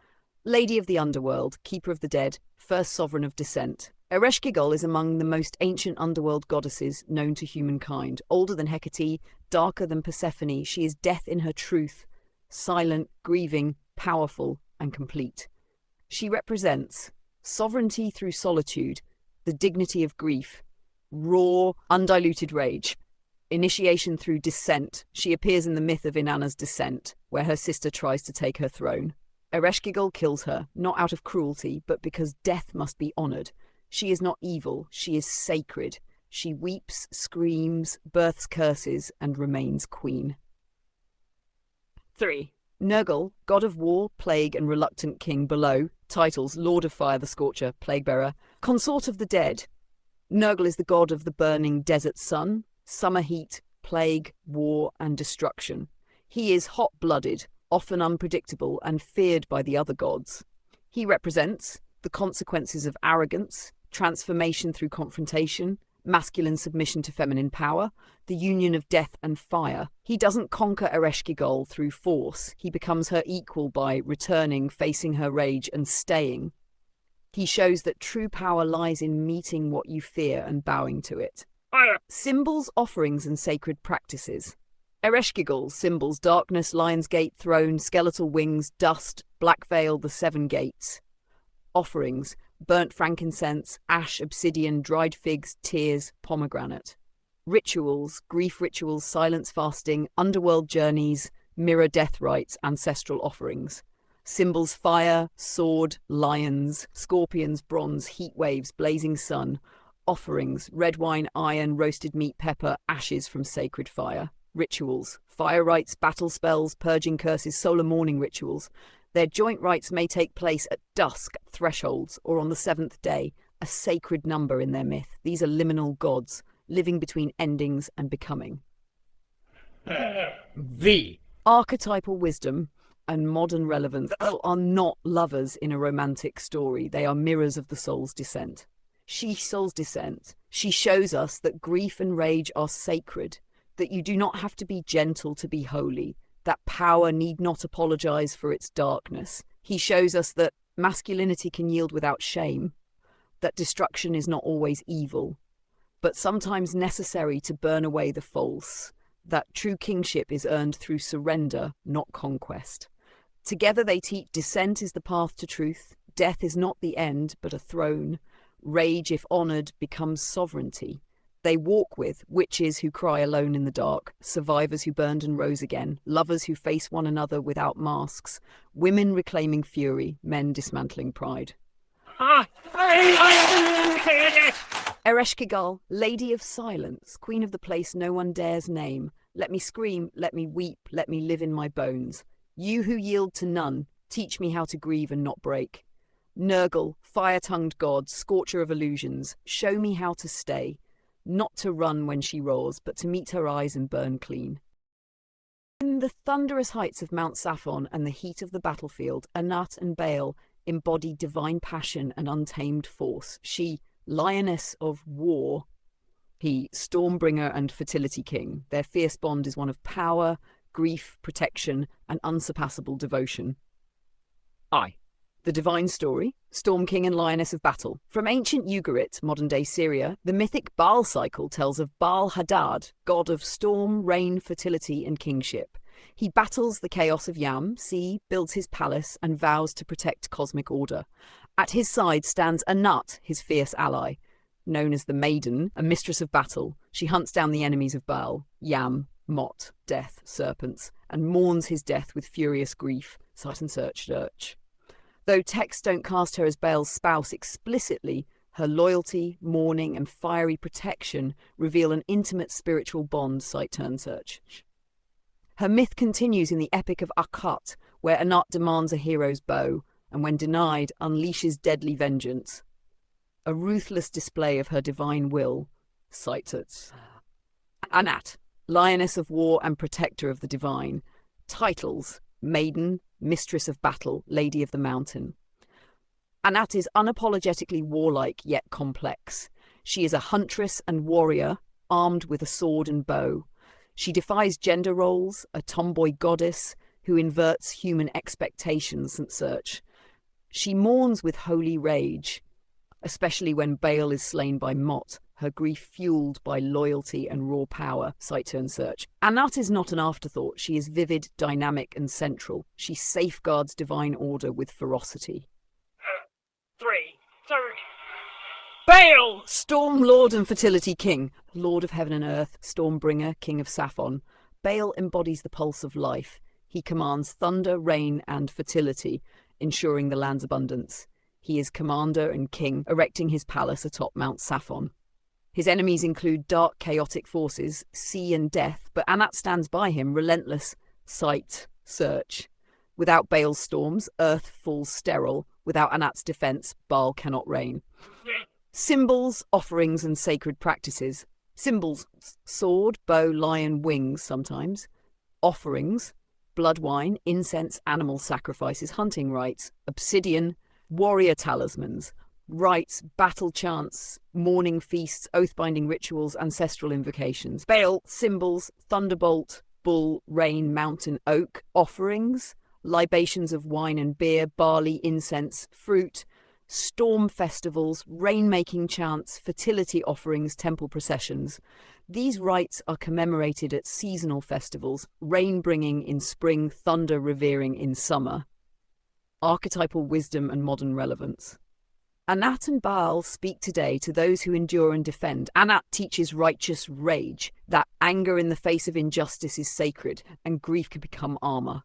Lady of the Underworld, Keeper of the Dead, First Sovereign of Descent. Ereshkigal is among the most ancient underworld goddesses known to humankind. Older than Hecate, darker than Persephone, she is death in her truth, silent, grieving, powerful, and complete. She represents sovereignty through solitude, the dignity of grief, raw, undiluted rage, initiation through descent. She appears in the myth of Inanna's descent, where her sister tries to take her throne. Ereshkigal kills her, not out of cruelty, but because death must be honoured. She is not evil, she is sacred. She weeps, screams, births curses, and remains queen. 3. Nergal, god of war, plague, and reluctant king below. Titles: Lord of Fire, the Scorcher, Plague-bearer, Consort of the Dead. Nergal is the god of the burning desert sun, summer heat, plague, war, and destruction. He is hot-blooded, often unpredictable, and feared by the other gods. He represents the consequences of arrogance, transformation through confrontation, masculine submission to feminine power, the union of death and fire. He doesn't conquer Ereshkigal through force. He becomes her equal by returning, facing her rage, and staying. He shows that true power lies in meeting what you fear and bowing to it. Fire. Symbols, offerings, and sacred practices. Ereshkigal symbols: darkness, lion's gate, throne, skeletal wings, dust, black veil, the 7 gates. Offerings: burnt frankincense, ash, obsidian, dried figs, tears, pomegranate. Rituals: grief rituals, silence fasting, underworld journeys, mirror death rites, ancestral offerings. Symbols: fire, sword, lions, scorpions, bronze, heat waves, blazing sun. Offerings: red wine, iron, roasted meat, pepper, ashes from sacred fire. Rituals: fire rites, battle spells, purging curses, solar mourning rituals. Their joint rites may take place at dusk, thresholds, or on the 7th day, a sacred number in their myth. These are liminal gods, living between endings and becoming. V. Archetypal wisdom and modern relevance are not lovers in a romantic story. They are mirrors of the soul's descent. She-soul's descent. She shows us that grief and rage are sacred, that you do not have to be gentle to be holy, that power need not apologize for its darkness. He shows us that masculinity can yield without shame, that destruction is not always evil, but sometimes necessary to burn away the false, that true kingship is earned through surrender, not conquest. Together they teach descent is the path to truth, death is not the end, but a throne. Rage, if honoured, becomes sovereignty. They walk with witches who cry alone in the dark, survivors who burned and rose again, lovers who face one another without masks, women reclaiming fury, men dismantling pride. Ereshkigal, Lady of Silence, Queen of the place no one dares name. Let me scream, let me weep, let me live in my bones. You who yield to none, teach me how to grieve and not break. Nergal, fire-tongued god, scorcher of illusions, show me how to stay. Not to run when she roars, but to meet her eyes and burn clean. In the thunderous heights of Mount Saffon and the heat of the battlefield, Anat and Baal embody divine passion and untamed force. She, lioness of war, he, stormbringer and fertility king. Their fierce bond is one of power, grief, protection, and unsurpassable devotion. I. The divine story, Storm King and Lioness of Battle. From ancient Ugarit, modern-day Syria, the mythic Baal cycle tells of Baal Hadad, god of storm, rain, fertility, and kingship. He battles the chaos of Yam, sea, builds his palace, and vows to protect cosmic order. At his side stands Anat, his fierce ally. Known as the Maiden, a mistress of battle, she hunts down the enemies of Baal, Yam, Mot, death, serpents, and mourns his death with furious grief, sight and search. Though texts don't cast her as Baal's spouse explicitly, her loyalty, mourning, and fiery protection reveal an intimate spiritual bond, sight-turn-search. Her myth continues in the epic of Akkad, where Anat demands a hero's bow, and when denied, unleashes deadly vengeance. A ruthless display of her divine will, sight-it. Anat, lioness of war and protector of the divine. Titles: Maiden, Mistress of Battle, Lady of the Mountain. Anat is unapologetically warlike yet complex. She is a huntress and warrior, armed with a sword and bow. She defies gender roles, a tomboy goddess who inverts human expectations and search. She mourns with holy rage. especially when Baal is slain by Mot, her grief fueled by loyalty and raw power, cite turn search. Anat is not an afterthought. She is vivid, dynamic, and central. She safeguards divine order with ferocity. 3, 2. Baal! Storm Lord and Fertility King, Lord of Heaven and Earth, Stormbringer, King of Saffon. Baal embodies the pulse of life. He commands thunder, rain, and fertility, ensuring the land's abundance. He is commander and king, erecting his palace atop Mount Saffon. His enemies include dark, chaotic forces, sea and death, but Anat stands by him, relentless, sight, search. Without Baal's storms, earth falls sterile. Without Anat's defense, Baal cannot reign. Symbols, offerings, and sacred practices. Symbols: sword, bow, lion, wings sometimes. Offerings: blood wine, incense, animal sacrifices, hunting rites, obsidian, warrior talismans. Rites, battle chants, morning feasts, oath-binding rituals, ancestral invocations. Baal: symbols, thunderbolt, bull, rain, mountain, oak. Offerings: libations of wine and beer, barley, incense, fruit. Storm festivals, rain-making chants, fertility offerings, temple processions. These rites are commemorated at seasonal festivals, rain-bringing in spring, thunder revering in summer. Archetypal wisdom and modern relevance. Anat and Baal speak today to those who endure and defend. Anat teaches righteous rage, that anger in the face of injustice is sacred and grief can become armor.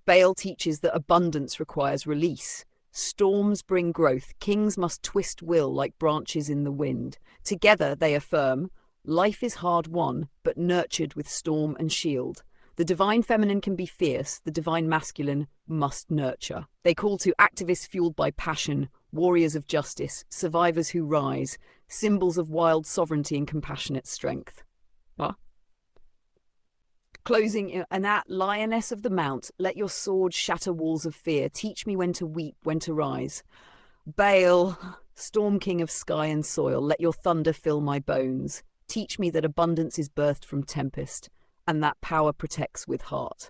Baal teaches that abundance requires release. Storms bring growth. Kings must twist will like branches in the wind. Together they affirm, life is hard won, but nurtured with storm and shield. The divine feminine can be fierce, the divine masculine must nurture. They call to activists fueled by passion, warriors of justice, survivors who rise, symbols of wild sovereignty and compassionate strength. Closing, Anat, lioness of the mount, let your sword shatter walls of fear. Teach me when to weep, when to rise. Baal, storm king of sky and soil, let your thunder fill my bones. Teach me that abundance is birthed from tempest, and that power protects with heart.